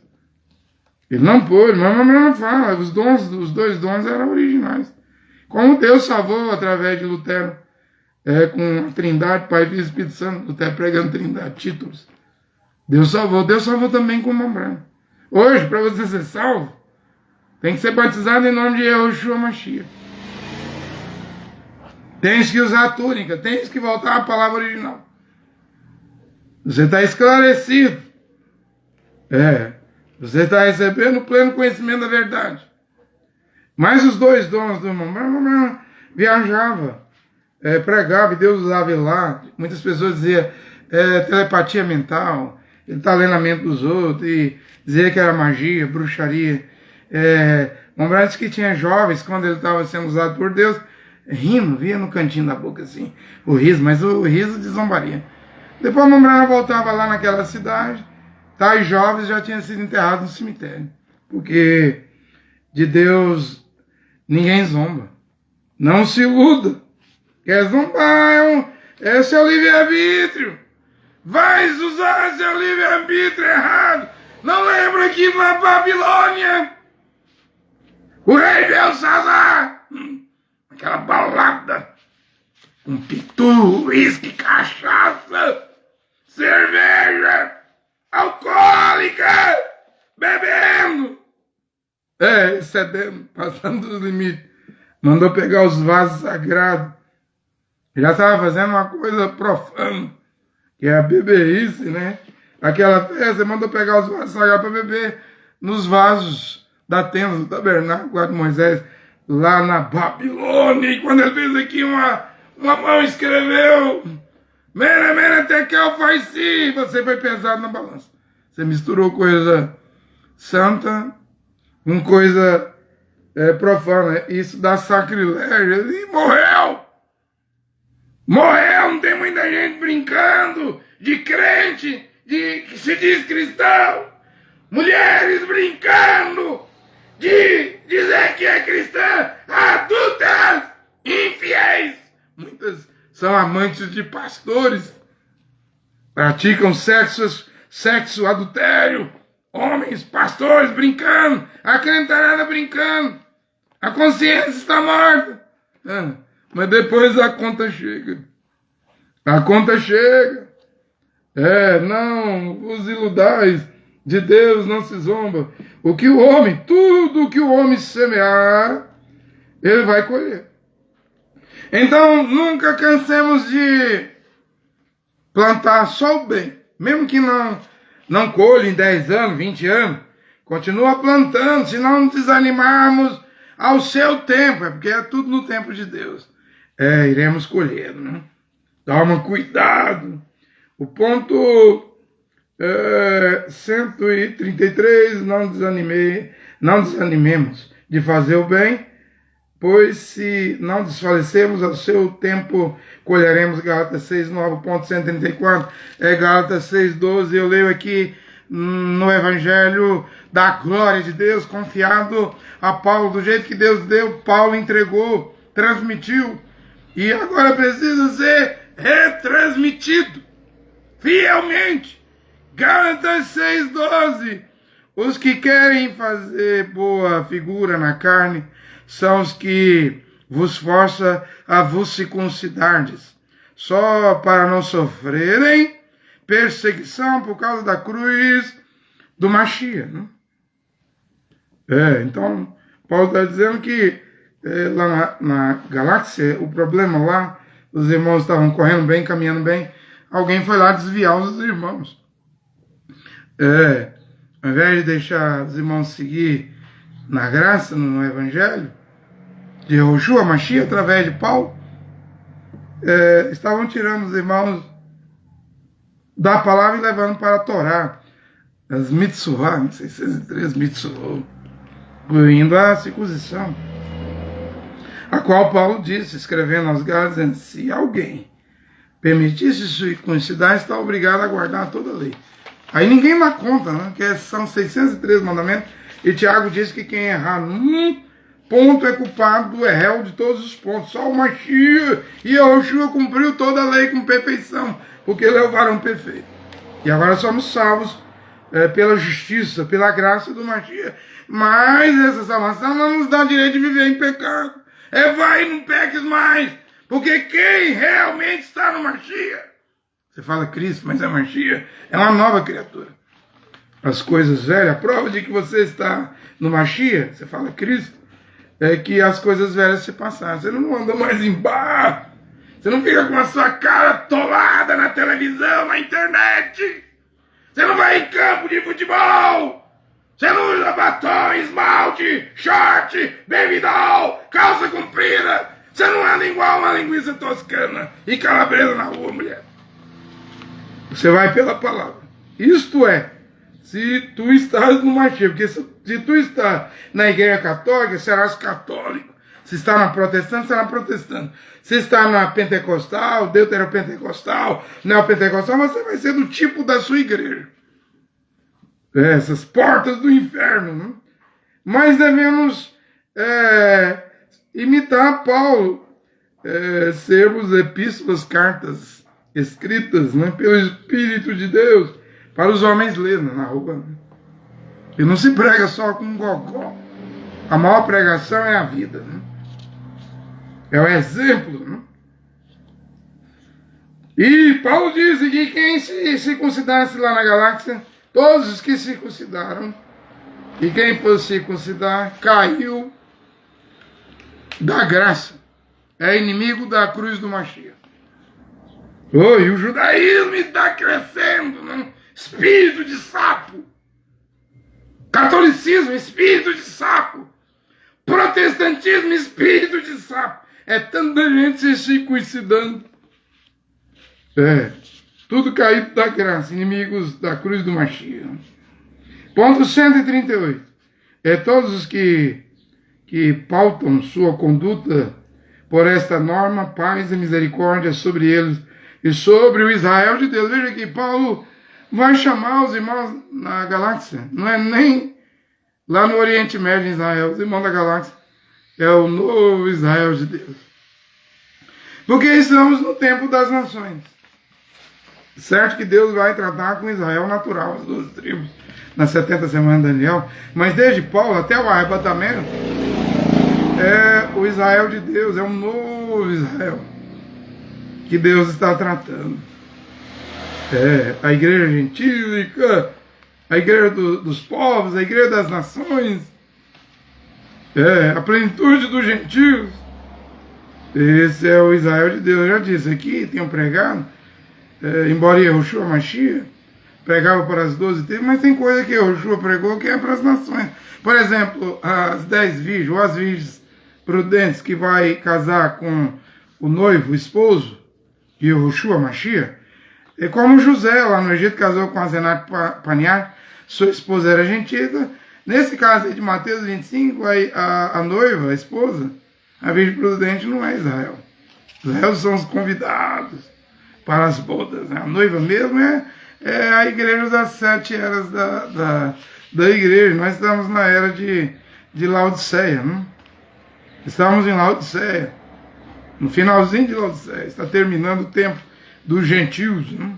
Ele não pôde, mas não fala. Os 2 dons eram originais. Como Deus salvou através de Lutero, com a Trindade, Pai, Filho e Espírito Santo, Lutero pregando Trindade, títulos. Deus salvou também com Mambrano. Hoje, para você ser salvo, tem que ser batizado em nome de Yahushua Mashiach. Tens que usar a túnica, tens que voltar à palavra original. Você está esclarecido. Você está recebendo o pleno conhecimento da verdade. Mas os 2 dons do irmão viajava, pregava, e Deus usava ele lá. Muitas pessoas diziam telepatia mental, ele está lendo a mente dos outros, e dizia que era magia, bruxaria. Lembrando que tinha jovens, quando ele estava sendo usado por Deus, rindo, via no cantinho da boca assim, o riso, mas o riso de zombaria. Depois Mambrana voltava lá naquela cidade, tais jovens já tinham sido enterrados no cemitério, porque de Deus ninguém zomba. Não se iluda. Quer zombar, é seu livre-arbítrio. Vais usar seu livre-arbítrio errado. Não lembra que na Babilônia o rei Belsazar, aquela balada, com pitu, uísque, cachaça, cerveja, alcoólica, bebendo, excedendo, passando dos limites, mandou pegar os vasos sagrados, já estava fazendo uma coisa profana, que é a beberice, né? aquela festa, mandou pegar os vasos sagrados para beber nos vasos da tenda do tabernáculo lá de Moisés, lá na Babilônia. E quando ele fez aqui, uma mão escreveu: Mene, mene, tekel, faz sim. Você foi pesado na balança. Você misturou coisa santa com coisa profana. Isso dá sacrilégio. E morreu! Morreu! Não tem muita gente brincando de crente, de que se diz cristão. Mulheres brincando de dizer que é cristã. Adultas! Infiéis! Muitas são amantes de pastores. Praticam sexo adultério. Homens, pastores brincando. A cantarada brincando. A consciência está morta. Mas depois a conta chega. A conta chega. Não vos iludais. De Deus não se zomba. Tudo o que o homem semear, ele vai colher. Então, nunca cansemos de plantar só o bem. Mesmo que não colhe em 10 anos, 20 anos, continua plantando, se não desanimarmos ao seu tempo, porque é tudo no tempo de Deus. Iremos colher, né? Toma cuidado. O ponto 133, não desanimemos de fazer o bem, pois se não desfalecemos ao seu tempo, colheremos. Gálatas 6:9, ponto 134, Gálatas 6:12, eu leio aqui no Evangelho da glória de Deus, confiado a Paulo, do jeito que Deus deu, Paulo entregou, transmitiu, e agora precisa ser retransmitido, fielmente. Gálatas 6:12, os que querem fazer boa figura na carne, são os que vos força a vos circuncidardes, só para não sofrerem perseguição por causa da cruz do Mashiach, né? Então, Paulo está dizendo que lá na galáxia, o problema lá, os irmãos estavam correndo bem, caminhando bem, alguém foi lá desviar os irmãos. Ao invés de deixar os irmãos seguir na graça, no Evangelho de Yoshua Mashiach, através de Paulo, estavam tirando os irmãos da palavra e levando para a Torá, as mitzvah, 603 mitzvah, incluindo a circuncisão, a qual Paulo disse, escrevendo aos Gálatas, dizendo: se alguém permitisse circuncidar, está obrigado a guardar toda a lei. Aí ninguém dá conta, né? Que são 603 mandamentos, e Tiago diz que quem errar num ponto é culpado, é réu de todos os pontos. Só o Mashiach e Yoshua cumpriu toda a lei com perfeição, porque ele é o varão perfeito. E agora somos salvos pela justiça, pela graça do Mashiach. Mas essa salvação não nos dá o direito de viver em pecado. Vai e não peques mais, porque quem realmente está no Mashiach, você fala Cristo, mas é Mashiach, é uma nova criatura. As coisas velhas, a prova de que você está no Mashiach, você fala Cristo, é que as coisas velhas se passaram. Você não anda mais em bar, você não fica com a sua cara atolada na televisão, na internet, você não vai em campo de futebol, você não usa batom, esmalte, short, baby-doll, calça comprida, você não anda igual uma linguiça toscana e calabresa na rua, mulher. Você vai pela palavra. Isto é, se tu estás no Mashiach, porque se tu está na igreja católica, serás católico. Se está na protestante, será protestante. Se está na pentecostal, deuteropentecostal, neopentecostal, você vai ser do tipo da sua igreja. Essas portas do inferno, né? Mas devemos imitar Paulo, sermos epístolas, cartas escritas, né, pelo Espírito de Deus, para os homens lerem na rua. E não se prega só com um gogó. A maior pregação é a vida, né? É o exemplo, né? E Paulo disse que quem se circuncidasse lá na galáxia, todos os que circuncidaram, e quem fosse circuncidar, caiu da graça. É inimigo da cruz do Mashiach. E o judaísmo está crescendo, né? espírito de sapo. Catolicismo, espírito de sapo. Protestantismo, espírito de sapo. É tanta gente se circuncidando. Tudo caído da graça, inimigos da cruz do Mashiach. Ponto 138. Todos os que pautam sua conduta por esta norma, paz e misericórdia sobre eles e sobre o Israel de Deus. Veja que Paulo vai chamar os irmãos na galáxia. Não é nem lá no Oriente Médio, em Israel. Os irmãos da galáxia é o novo Israel de Deus. Porque estamos no tempo das nações. Certo que Deus vai tratar com Israel natural, as 12 tribos, nas 70 semanas de Daniel. Mas desde Paulo até o arrebatamento, é o Israel de Deus, é um novo Israel que Deus está tratando. A igreja gentílica, a igreja dos povos, a igreja das nações, a plenitude dos gentios. Esse é o Israel de Deus. Eu já disse aqui, tenho pregado, embora Yahushua Mashiach pregava para as 12 tribos, mas tem coisa que Yahushua pregou que é para as nações. Por exemplo, as 10 virgens, ou as virgens prudentes que vai casar com o noivo, o esposo, de Yahushua Mashiach, é como José lá no Egito casou com a Zenat Paniar, sua esposa era gentílica. Nesse caso aí de Mateus 25, a noiva, a esposa, a virgem prudente não é Israel. Israel são os convidados para as bodas. A noiva mesmo é a igreja das 7 eras da igreja. Nós estamos na era de Laodiceia, não? Estamos em Laodiceia, no finalzinho de Laodiceia. Está terminando o tempo dos gentios, não?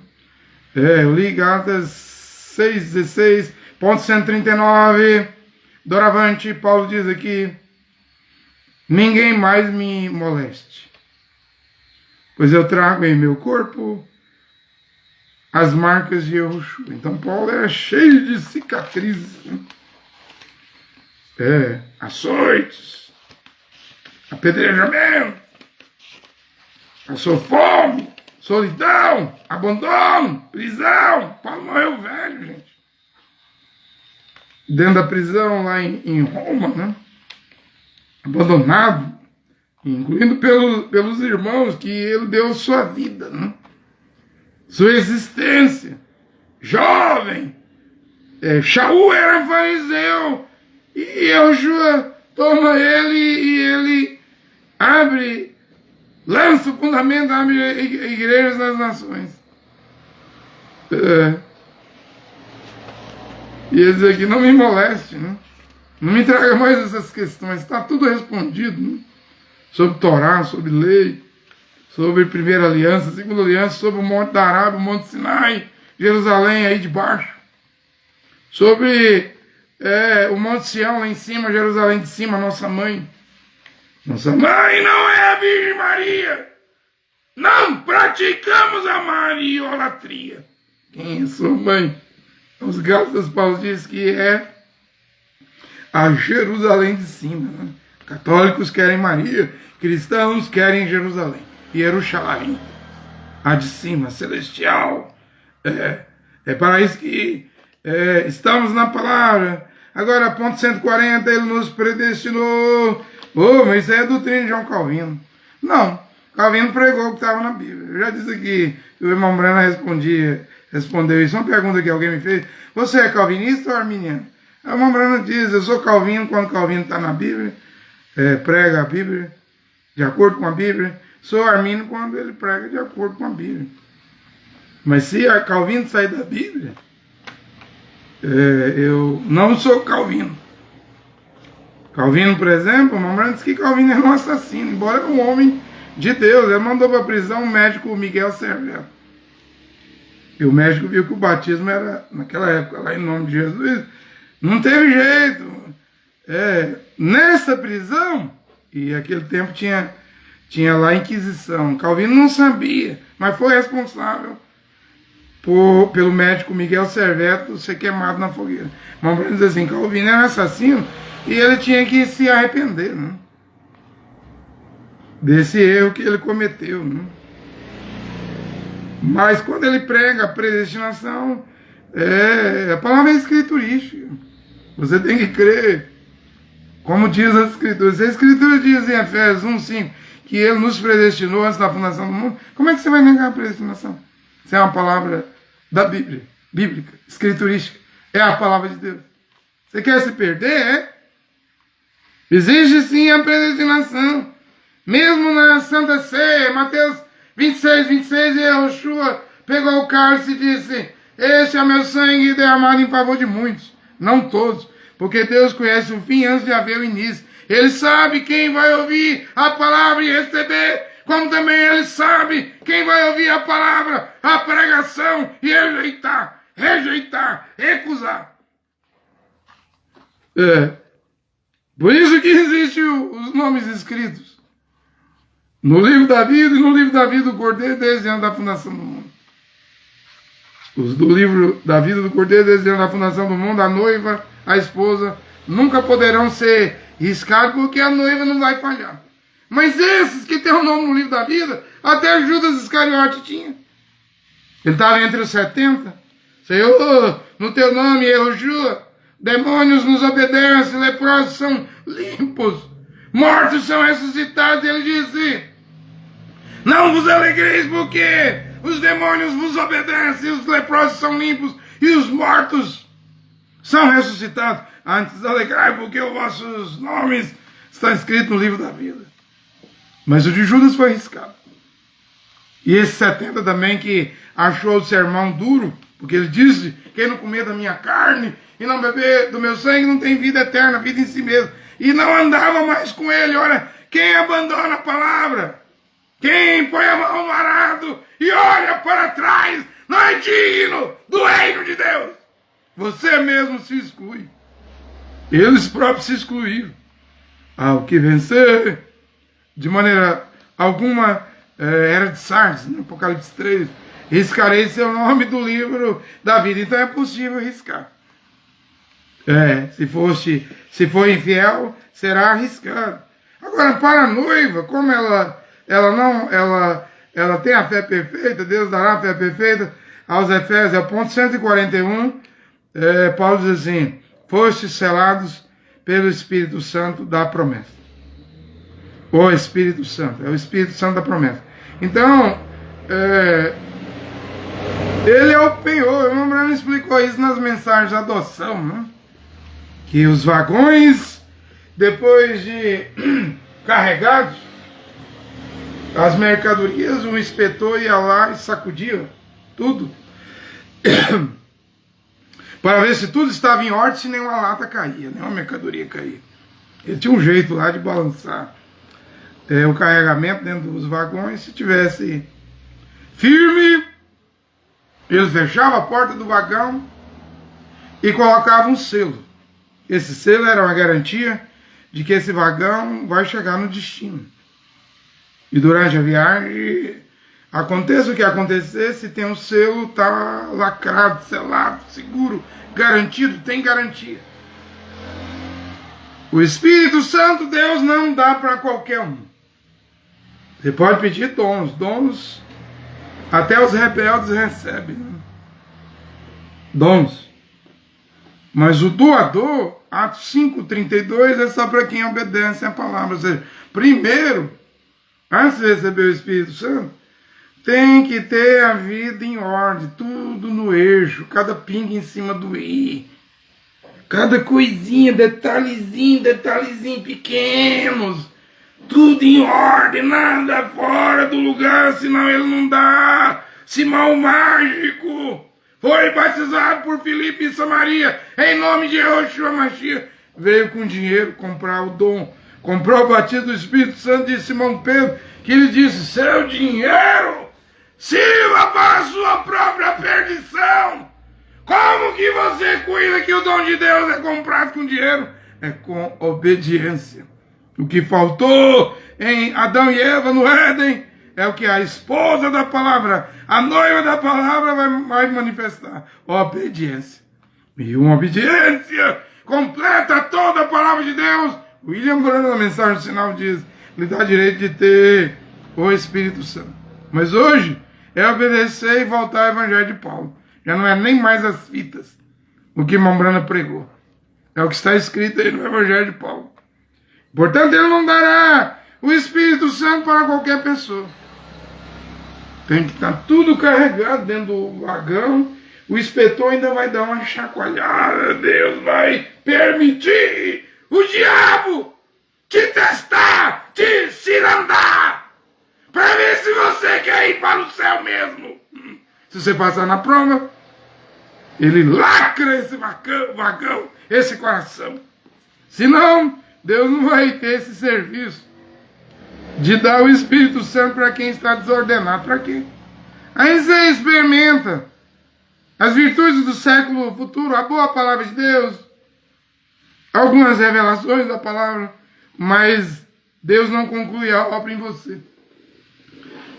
Eu li Gálatas 6,16, ponto 139, doravante, Paulo diz aqui: ninguém mais me moleste, pois eu trago em meu corpo as marcas de Yahushua. Então Paulo era cheio de cicatrizes, açoites, apedrejamento, passou fome, solidão, abandono, prisão. Paulo morreu velho, gente. Dentro da prisão lá em Roma, né? Abandonado, incluindo pelos irmãos que ele deu sua vida, né? Sua existência. Jovem. Shaul era fariseu. E Yahushua toma ele e ele lança o fundamento, abre igrejas nas nações. E ele diz aqui: não me moleste, né? Não me traga mais essas questões. Está tudo respondido, né? Sobre Torá, sobre lei, sobre primeira aliança, segunda aliança, sobre o Monte da Arábia, o Monte Sinai, Jerusalém aí de baixo, sobre o Monte Sião lá em cima, Jerusalém de cima, nossa mãe. Nossa mãe não é a Virgem Maria. Não praticamos a mariolatria. Quem é sua mãe? Os Gálatas, Paulo diz que é a Jerusalém de cima, né? Católicos querem Maria, cristãos querem Jerusalém, Jerusalém, a de cima, celestial. É para isso que estamos na palavra. Agora, ponto 140, ele nos predestinou. Mas isso é a doutrina de João Calvino. Não, Calvino pregou o que estava na Bíblia. Eu já disse aqui, o irmão Brana respondeu isso. Uma pergunta que alguém me fez: você é calvinista ou arminiano? A irmã Brana diz: eu sou Calvino quando Calvino está na Bíblia, prega a Bíblia, de acordo com a Bíblia. Sou armínio quando ele prega de acordo com a Bíblia. Mas se a Calvino sair da Bíblia, eu não sou Calvino. Calvino, por exemplo, o irmão Brana diz que Calvino era um assassino, embora era um homem de Deus. Ele mandou para a prisão o médico Miguel Servet. E o médico viu que o batismo era, naquela época, lá em nome de Jesus, não teve jeito. Nessa prisão, e aquele tempo tinha lá a Inquisição. Calvino não sabia, mas foi responsável pelo médico Miguel Servet ser queimado na fogueira. Vamos dizer assim: Calvino era assassino e ele tinha que se arrepender, né? Desse erro que ele cometeu, né? Mas quando ele prega a predestinação, A palavra é escriturística. Você tem que crer. Como diz as Escrituras. Se a Escritura diz em Efésios 1:5 que Ele nos predestinou antes da fundação do mundo, como é que você vai negar a predestinação? Isso é uma palavra da Bíblia, bíblica, escriturística. É a palavra de Deus. Você quer se perder, é? Existe sim a predestinação. Mesmo na Santa Ceia, Mateus 26, e Yeshua pegou o cálice e disse: este é meu sangue derramado em favor de muitos, não todos, porque Deus conhece o fim antes de haver o início. Ele sabe quem vai ouvir a palavra e receber, como também Ele sabe quem vai ouvir a palavra, a pregação e rejeitar, recusar. Por isso que existem os nomes escritos no livro da vida e no livro da vida do Cordeiro desde antes da fundação do mundo. Os do livro da vida do Cordeiro desde antes da fundação do mundo, a noiva, a esposa, nunca poderão ser riscados porque a noiva não vai falhar. Mas esses que têm o nome no livro da vida, até Judas Iscariote tinha. Ele estava entre os 70. Senhor, no teu nome, Yeshua, demônios nos obedecem, leprosos são limpos, mortos são ressuscitados. E ele disse: não vos alegreis, porque os demônios vos obedecem, os leprosos são limpos e os mortos são ressuscitados. Antes alegrai, porque os vossos nomes estão escritos no livro da vida. Mas o de Judas foi riscado. E esse 70 também, que achou o sermão duro, porque ele disse: quem não comer da minha carne e não beber do meu sangue não tem vida eterna, vida em si mesmo. E não andava mais com ele. Olha, quem abandona a palavra, quem põe a mão no arado e olha para trás, não é digno do reino de Deus. Você mesmo se exclui. Eles próprios se excluíram. Ao que vencer, de maneira alguma, era de Sardes, no Apocalipse 3, riscarei seu nome do livro da vida. Então é possível riscar. Se for infiel, será arriscado. Agora, para a noiva, como ela tem a fé perfeita, Deus dará a fé perfeita aos Efésios, é o ponto 141, Paulo diz assim: fostes selados pelo Espírito Santo da promessa. O Espírito Santo, é o Espírito Santo da promessa. Então, ele é o penhor. O irmão Branham explicou isso nas mensagens de adoção, né? Que os vagões, depois de carregados, as mercadorias, o inspetor ia lá e sacudia tudo, para ver se tudo estava em ordem, se nenhuma lata caía, nenhuma mercadoria caía. Ele tinha um jeito lá de balançar o carregamento dentro dos vagões. Se tivesse firme, eles fechavam a porta do vagão e colocavam um selo. Esse selo era uma garantia de que esse vagão vai chegar no destino. E durante a viagem, aconteça o que acontecesse, tem um selo, está lacrado, selado, seguro, garantido, tem garantia. O Espírito Santo, Deus não dá para qualquer um. Você pode pedir dons até os rebeldes recebem, né? Dons. Mas o doador, Atos 5:32, é só para quem obedece a palavra. Ou seja, primeiro, antes de receber o Espírito Santo, tem que ter a vida em ordem, tudo no eixo, cada pinga em cima do i, cada coisinha, detalhezinho pequenos, tudo em ordem, nada fora do lugar, senão ele não dá. Simão mágico foi batizado por Filipe em Samaria, em nome de Yeshua Mashiach, veio com dinheiro comprar o dom, comprou o batismo do Espírito Santo de Simão Pedro, que ele disse: seu dinheiro sirva para a sua própria perdição. Como que você cuida que o dom de Deus é comprado com dinheiro? É com obediência. O que faltou em Adão e Eva no Éden é o que a esposa da palavra, a noiva da palavra vai manifestar: obediência. E uma obediência completa toda a palavra de Deus. William Branham, na mensagem do sinal, diz: lhe dá direito de ter o Espírito Santo. Mas hoje é obedecer e voltar ao Evangelho de Paulo. Já não é nem mais as fitas, o que Mombrana pregou. É o que está escrito aí no Evangelho de Paulo. Portanto, ele não dará o Espírito Santo para qualquer pessoa. Tem que estar tudo carregado dentro do vagão. O inspetor ainda vai dar uma chacoalhada. Deus vai permitir o diabo te testar, te cirandar, para ver se você quer ir para o céu mesmo. Se você passar na prova, ele lacra esse vagão, esse coração. Senão, Deus não vai ter esse serviço de dar o Espírito Santo para quem está desordenado. Para quê? Aí você experimenta as virtudes do século futuro, a boa palavra de Deus, algumas revelações da palavra, mas Deus não conclui a obra em você.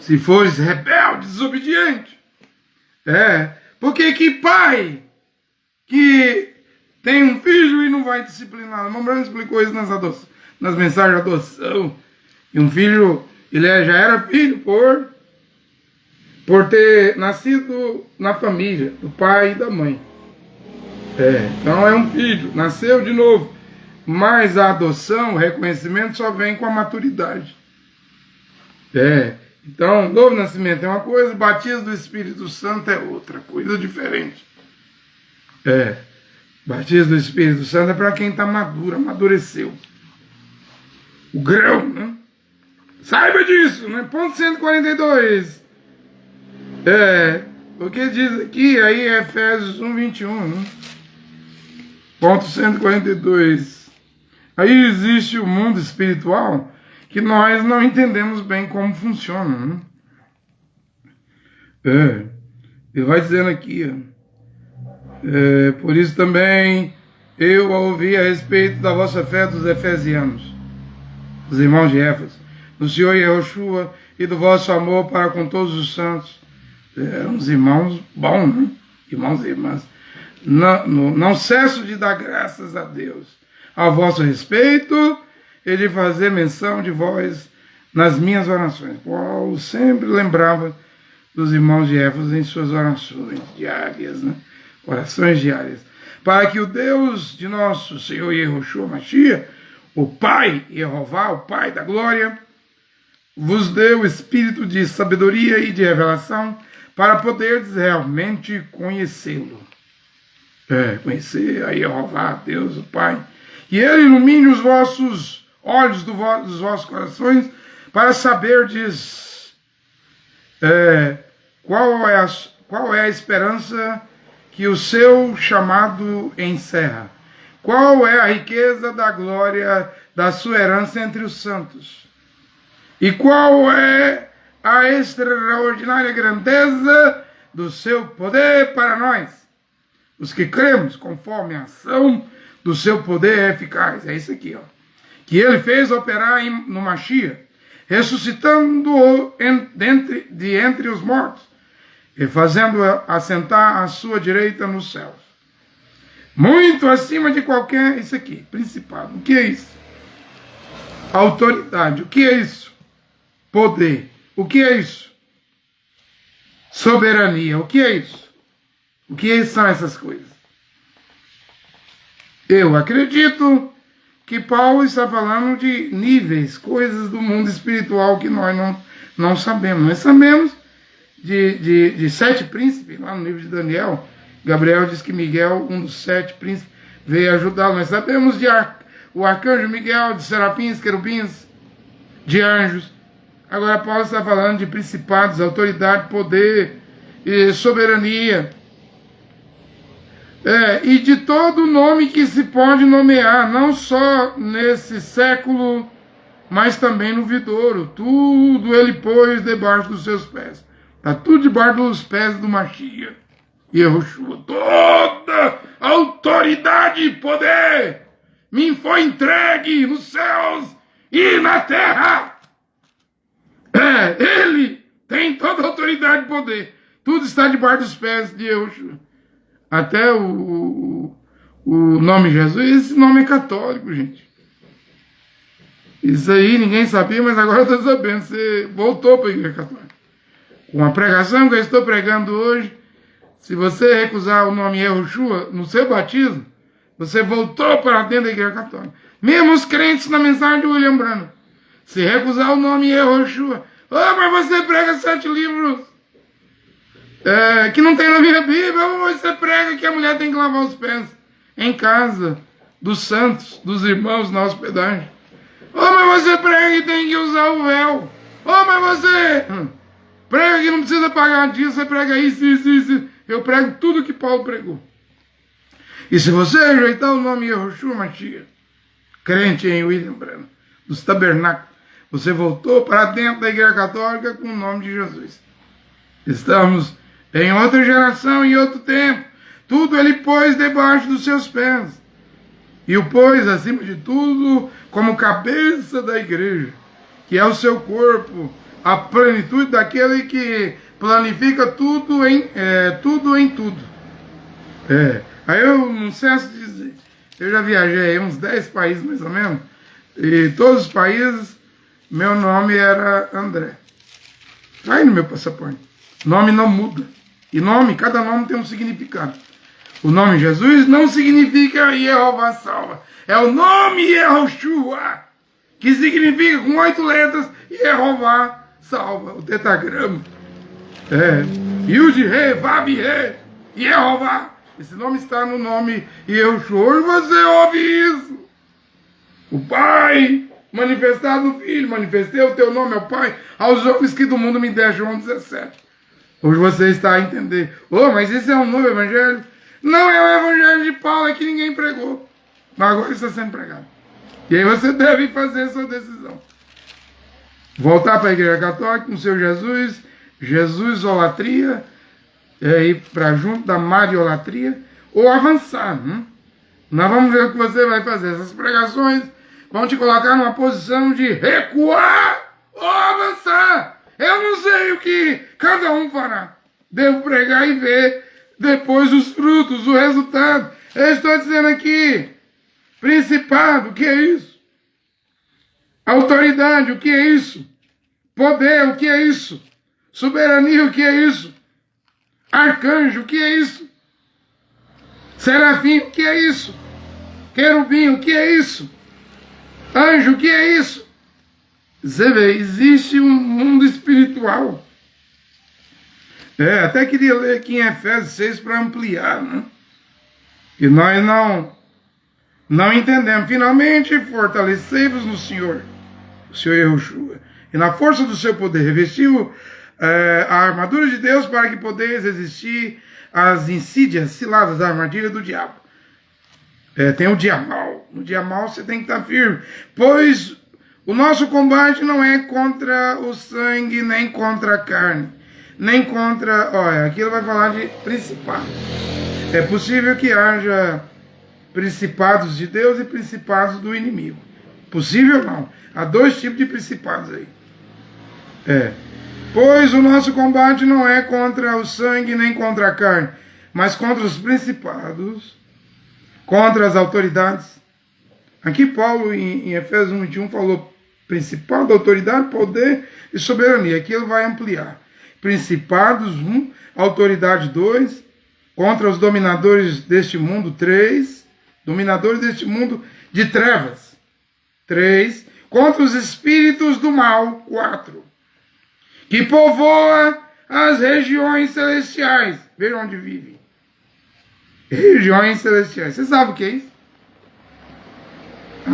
Se fores rebelde, desobediente. Porque que pai que tem um filho e não vai disciplinar? O Mombrana explicou isso nas mensagens de adoção. E um filho, ele já era filho por ter nascido na família, do pai e da mãe. Então é um filho, nasceu de novo. Mas a adoção, o reconhecimento só vem com a maturidade. Então, novo nascimento é uma coisa, batismo do Espírito Santo é outra, coisa diferente. Batismo do Espírito Santo é para quem está maduro, amadureceu. O grão, né? Saiba disso, né? Ponto 142. O que diz aqui, aí é Efésios 1:21, né? Ponto 142. Aí existe o mundo espiritual que nós não entendemos bem como funciona, né? Ele vai dizendo aqui, por isso também eu ouvi a respeito da vossa fé dos efesianos, dos irmãos de Éfeso, do Senhor Yahushua e do vosso amor para com todos os santos. Uns irmãos bons, né? Irmãos e irmãs. Não cesso de dar graças a Deus a vosso respeito e de fazer menção de vós nas minhas orações. Paulo sempre lembrava dos irmãos de Éfeso em suas orações diárias, né? Orações diárias. Para que o Deus de nosso Senhor Yahushua Mashiach, o Pai, Jeová, o Pai da glória, vos dê o espírito de sabedoria e de revelação para poderes realmente conhecê-lo. Conhecer a Jeová, Deus, o Pai. E Ele ilumine os vossos olhos dos vossos corações para saberdes qual é a esperança que o seu chamado encerra. Qual é a riqueza da glória da sua herança entre os santos? E qual é a extraordinária grandeza do seu poder para nós, os que cremos conforme a ação do seu poder eficaz? É isso aqui, que ele fez operar no Mashiach, ressuscitando-o de entre os mortos e fazendo-o assentar à sua direita nos céus, muito acima de qualquer, isso aqui, principado. O que é isso? Autoridade. O que é isso? Poder. O que é isso? Soberania. O que é isso? O que são essas coisas? Eu acredito que Paulo está falando de níveis, coisas do mundo espiritual que nós não sabemos. Nós sabemos de 7 príncipes, lá no livro de Daniel. Gabriel diz que Miguel, um dos 7 príncipes, veio ajudá-lo. Nós sabemos o arcanjo Miguel, de serafins, querubins, de anjos. Agora Paulo está falando de principados, autoridade, poder e soberania. E de todo nome que se pode nomear, não só nesse século, mas também no vindouro. Tudo ele pôs debaixo dos seus pés. Está tudo debaixo dos pés do Mashiach. Yahushua, toda autoridade e poder me foi entregue nos céus e na terra. Ele tem toda a autoridade e poder. Tudo está debaixo dos pés de Yahushua. Até o nome Jesus, esse nome é católico, gente. Isso aí ninguém sabia, mas agora eu estou sabendo. Você voltou para a Igreja Católica. Com a pregação que eu estou pregando hoje, Se você recusar o nome Yahushua no seu batismo, você voltou para dentro da Igreja Católica. Mesmo os crentes na mensagem de William Branham. Se recusar o nome Yahushua, mas você prega 7 livros que não tem na minha Bíblia, ou você prega que a mulher tem que lavar os pés em casa dos santos, dos irmãos na hospedagem. Mas você prega que tem que usar o véu. Mas você prega que não precisa pagar disso, você prega isso, isso, isso. Eu prego tudo que Paulo pregou. E se você rejeitar o nome Yahushua Mashiach, crente em William Branham, dos tabernáculos, você voltou para dentro da Igreja Católica com o nome de Jesus. Estamos em outra geração, em outro tempo. Tudo ele pôs debaixo dos seus pés. E o pôs, acima de tudo, como cabeça da igreja, que é o seu corpo, a plenitude daquele que planifica tudo em tudo. Aí eu não cesso de dizer, eu já viajei em uns 10 países mais ou menos, e todos os países, meu nome era André. Tá aí no meu passaporte. Nome não muda. E cada nome tem um significado. O nome Jesus não significa Jeová salva. É o nome Yahushua, que significa com 8 letras Jeová salva. O tetragrama. Yud Re, Vav Re, Jeová. Esse nome está no nome Yahushua. E você ouve isso. O Pai manifestado no Filho. Manifestei o teu nome ao Pai, aos homens que do mundo me deram. João 17. Hoje você está a entender. Mas isso é um novo evangelho? Não é o evangelho de Paulo, é que ninguém pregou. Mas agora está sendo pregado. E aí você deve fazer a sua decisão. Voltar para a Igreja Católica com o seu Jesus, Jesus-olatria, ir para junto da mariolatria, ou avançar. Nós vamos ver o que você vai fazer. Essas pregações vão te colocar numa posição de recuar ou avançar. Eu não sei o que cada um fará. Devo pregar e ver depois os frutos, o resultado. Eu estou dizendo aqui, principado, o que é isso? Autoridade, o que é isso? Poder, o que é isso? Soberania, o que é isso? Arcanjo, o que é isso? Serafim, o que é isso? Querubim, o que é isso? Anjo, o que é isso? Você vê, existe um mundo espiritual. Até queria ler aqui em Efésios 6 para ampliar, né? Que nós não entendemos. Finalmente, fortalecei-vos no Senhor, o Senhor Yahushua, e na força do seu poder, revestiu a armadura de Deus para que podeis resistir às insídias, ciladas da armadilha do diabo. Tem o dia mal. No dia mal você tem que estar firme, pois o nosso combate não é contra o sangue, nem contra a carne, nem contra... aquilo vai falar de principados. É possível que haja principados de Deus e principados do inimigo. Possível não. Há 2 tipos de principados aí. Pois o nosso combate não é contra o sangue, nem contra a carne, mas contra os principados, contra as autoridades. Aqui Paulo, em Efésios 1:21, falou principado, autoridade, poder e soberania. Aqui ele vai ampliar. Principados, 1, autoridade, 2, contra os dominadores deste mundo, 3, dominadores deste mundo de trevas, 3, contra os espíritos do mal, 4, que povoa as regiões celestiais. Veja onde vive. Regiões celestiais. Você sabe o que é isso?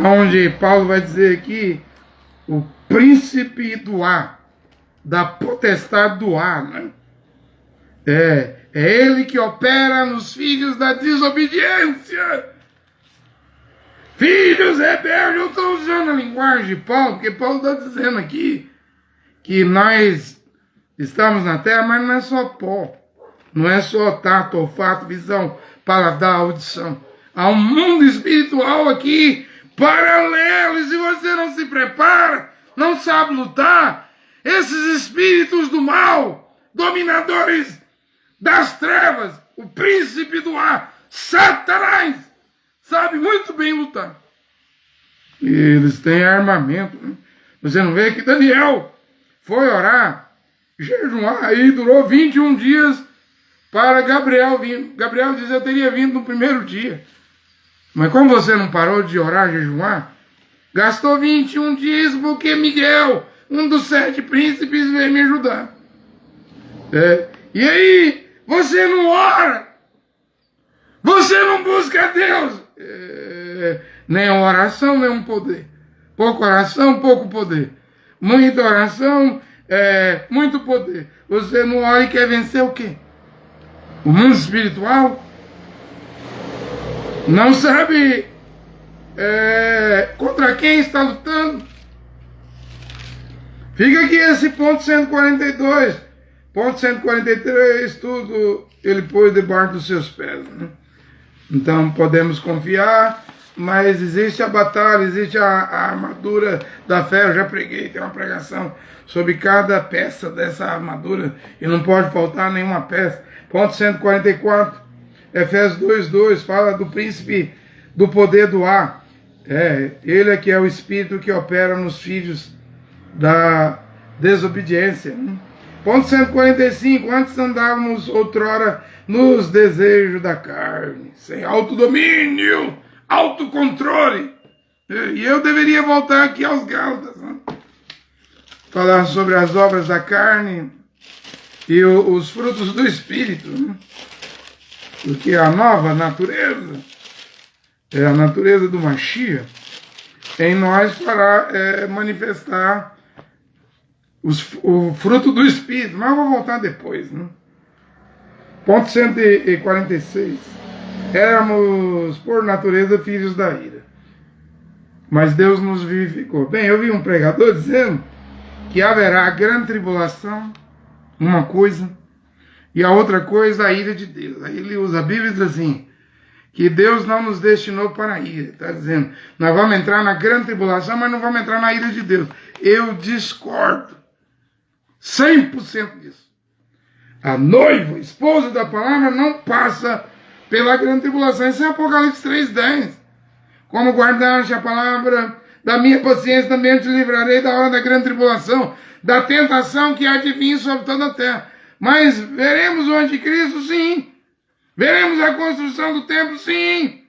Onde Paulo vai dizer aqui, o príncipe do ar, da potestade do ar, né? É ele que opera nos filhos da desobediência. Filhos rebeldes, eu estou usando a linguagem de Paulo, porque Paulo está dizendo aqui que nós estamos na terra, mas não é só pó, não é só tato, olfato, visão, paladar, audição. Há um mundo espiritual aqui, paralelo, e se você não se prepara, não sabe lutar, esses espíritos do mal, dominadores das trevas, o príncipe do ar, Satanás, sabe muito bem lutar. E eles têm armamento, né? Você não vê que Daniel foi orar, jejuar, aí durou 21 dias para Gabriel vir. Gabriel diz, eu teria vindo no primeiro dia. Mas como você não parou de orar, jejuar, gastou 21 dias porque Miguel, um dos 7 príncipes, veio me ajudar. E aí, você não ora, você não busca Deus. Nem oração, nem um poder. Pouca oração, pouco poder. Muita oração, muito poder. Você não ora e quer vencer o quê? O mundo espiritual? Não sabe contra quem está lutando? Fica aqui esse ponto 142. Ponto 143, tudo ele pôs debaixo dos seus pés. Né? Então podemos confiar, mas existe a batalha, existe a armadura da fé. Eu já preguei, tem uma pregação sobre cada peça dessa armadura e não pode faltar nenhuma peça. Ponto 144, Efésios 2:2, fala do príncipe do poder do ar. Ele é que é o espírito que opera nos filhos da desobediência. Né? Ponto 145, antes andávamos outrora nos desejos da carne, sem autodomínio, autocontrole. E eu deveria voltar aqui aos Gálatas, né? Falar sobre as obras da carne e os frutos do Espírito, né? Porque a nova natureza, a natureza do Mashiach, em nós fará manifestar o fruto do Espírito, mas eu vou voltar depois. Né? Ponto 146. Éramos, por natureza, filhos da ira, mas Deus nos vivificou. Bem, eu vi um pregador dizendo que haverá grande tribulação, uma coisa, e a outra coisa, a ira de Deus. Aí ele usa a Bíblia e diz assim, que Deus não nos destinou para a ira. Está dizendo, nós vamos entrar na grande tribulação, mas não vamos entrar na ira de Deus. Eu discordo 100% disso. A noiva, esposa da palavra, não passa pela grande tribulação. Isso é Apocalipse 3:10. Como guardaste a palavra da minha paciência, também eu te livrarei da hora da grande tribulação, da tentação que há de vir sobre toda a terra. Mas veremos o anticristo, sim. Veremos a construção do templo, sim.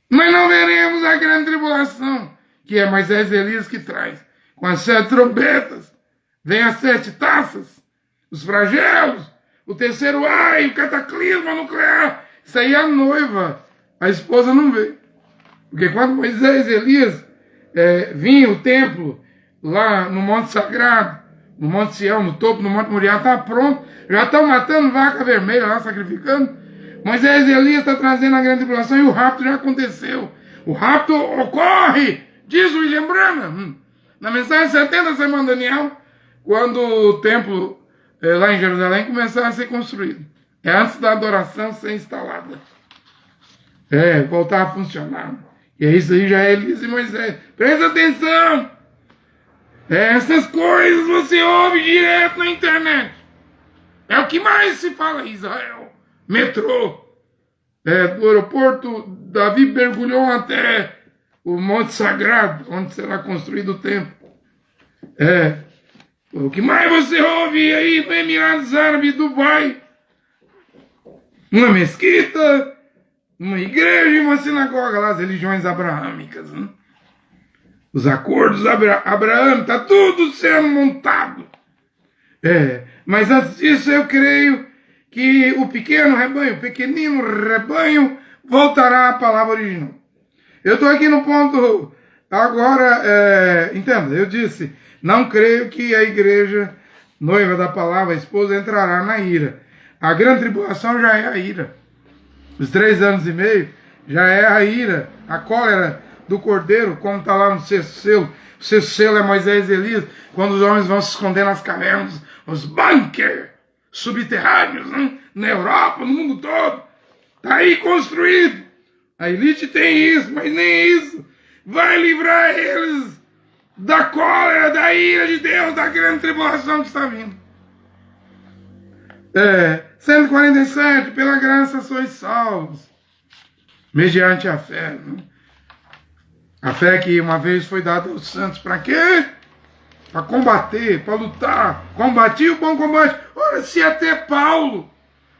Mas não veremos a grande tribulação, que é Moisés e Elias que traz. Com as 7 trombetas, vem as 7 taças, os flagelos, o terceiro ai, o cataclisma nuclear. Isso aí é a noiva. A esposa não vê. Porque quando Moisés e Elias vinham o templo, lá no Monte Sagrado, no Monte Sião, no topo, no Monte Moriá, está pronto. Já estão matando vaca vermelha lá, sacrificando. Moisés e Elias estão trazendo a grande tribulação e o rapto já aconteceu. O rapto ocorre, diz o William Branham, na mensagem 70 da semana Daniel, quando o templo lá em Jerusalém começar a ser construído. É antes da adoração ser instalada. Voltar a funcionar. E isso aí já é Elias e Moisés. Presta atenção! Essas coisas você ouve direto na internet. É o que mais se fala em Israel. Metrô. Do aeroporto, Davi mergulhou até o Monte Sagrado, onde será construído o templo. O que mais você ouve aí no Emirados Árabes, Dubai? Uma mesquita, uma igreja e uma sinagoga, lá as religiões abraâmicas, né? Os acordos Abraão, está tudo sendo montado. Mas antes disso eu creio que o pequeno rebanho, o pequenino rebanho, voltará à palavra original. Eu estou aqui no ponto agora, entenda, eu disse, não creio que a igreja, noiva da palavra, a esposa, entrará na ira. A grande tribulação já é a ira. Os 3 anos e meio já é a ira, a cólera do cordeiro, como está lá no 6º selo. O 6º selo é Moisés e Elias, quando os homens vão se esconder nas cavernas, os bunkers subterrâneos, né? Na Europa, no mundo todo. Está aí construído. A elite tem isso, mas nem isso vai livrar eles da cólera, da ira de Deus, da grande tribulação que está vindo. 147, pela graça sois salvos, mediante a fé. Né? A fé que uma vez foi dada aos santos, para quê? Para combater, para lutar. Combati o bom combate. Ora, se até Paulo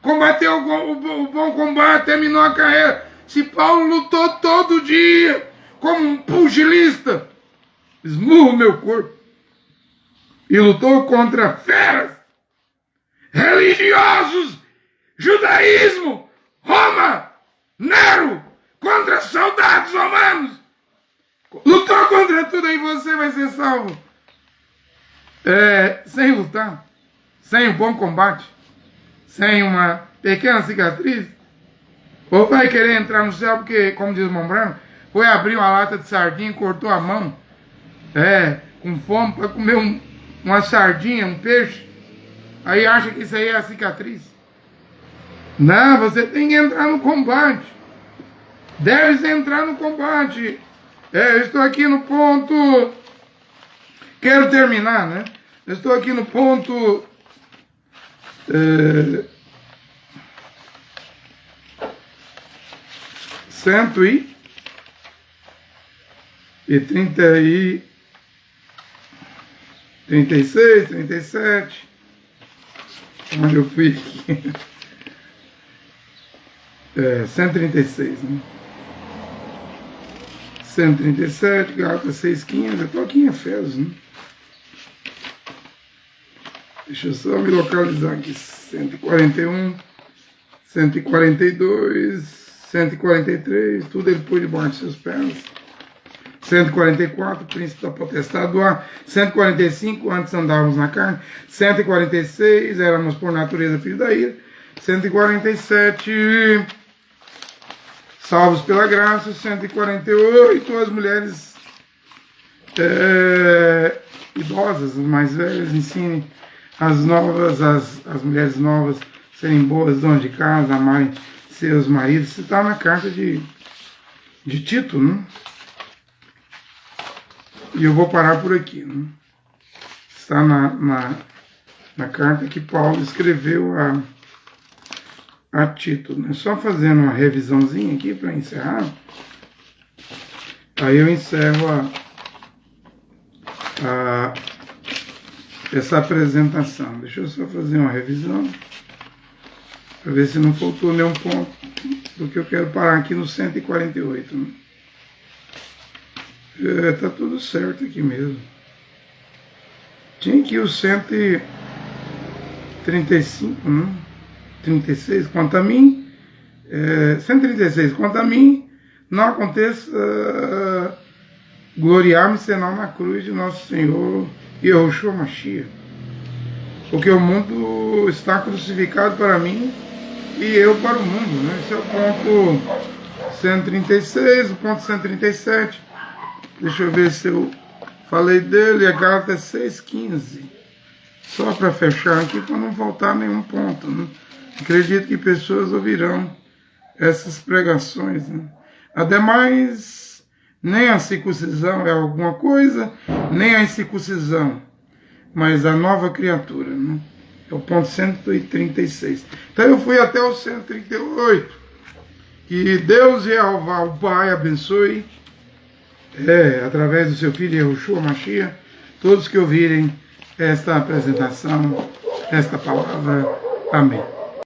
combateu o bom combate, terminou a carreira. Se Paulo lutou todo dia, como um pugilista, esmurro meu corpo, e lutou contra feras, religiosos, judaísmo, Roma, Nero, contra soldados romanos, lutou contra tudo, aí você vai ser salvo. Sem lutar, sem um bom combate, sem uma pequena cicatriz, ou vai querer entrar no céu porque, como diz o irmão Branco, foi abrir uma lata de sardinha e cortou a mão, com fome, para comer uma sardinha, um peixe, aí acha que isso aí é a cicatriz. Não, você tem que entrar no combate. Deve-se entrar no combate. Eu estou aqui no ponto... Quero terminar, né? Eu estou aqui no ponto... 36, 37. Onde eu fui aqui? 136, né? 137, Gálatas 6,15. Eu estou aqui em Efésios, né? Deixa eu só me localizar aqui. 141, 142, 143, tudo ele pôs debaixo de seus pés. 144, príncipe da potestade do ar. 145, antes andávamos na carne. 146, éramos por natureza filhos da ira. 147, salvos pela graça. 148, as mulheres idosas, as mais velhas, ensinem as novas, as mulheres novas serem boas, donas de casa, amarem seus maridos. Isso está na carta de Tito, né? E eu vou parar por aqui, né? Está na carta que Paulo escreveu a Tito, né? Só fazendo uma revisãozinha aqui para encerrar. Aí eu encerro essa apresentação. Deixa eu só fazer uma revisão para ver se não faltou nenhum ponto, porque eu quero parar aqui no 148, né? Tá tudo certo aqui mesmo. Tinha aqui o 135, né? 36, quanto a mim, 136, quanto a mim, não aconteça gloriar-me senão na cruz de nosso Senhor Yahushua Mashiach, porque o mundo está crucificado para mim e eu para o mundo, né? Esse é o ponto 136, o ponto 137. Deixa eu ver se eu falei dele, a Gálatas 6,15. Só para fechar aqui, para não faltar nenhum ponto, né? Acredito que pessoas ouvirão essas pregações, né? Ademais, nem a circuncisão é alguma coisa, nem a incircuncisão, mas a nova criatura, né? É o ponto 136. Então eu fui até o 138. Que Deus Jeová, o Pai, abençoe, através do seu filho Yahushua Mashiach, todos que ouvirem esta apresentação, esta palavra. Amém.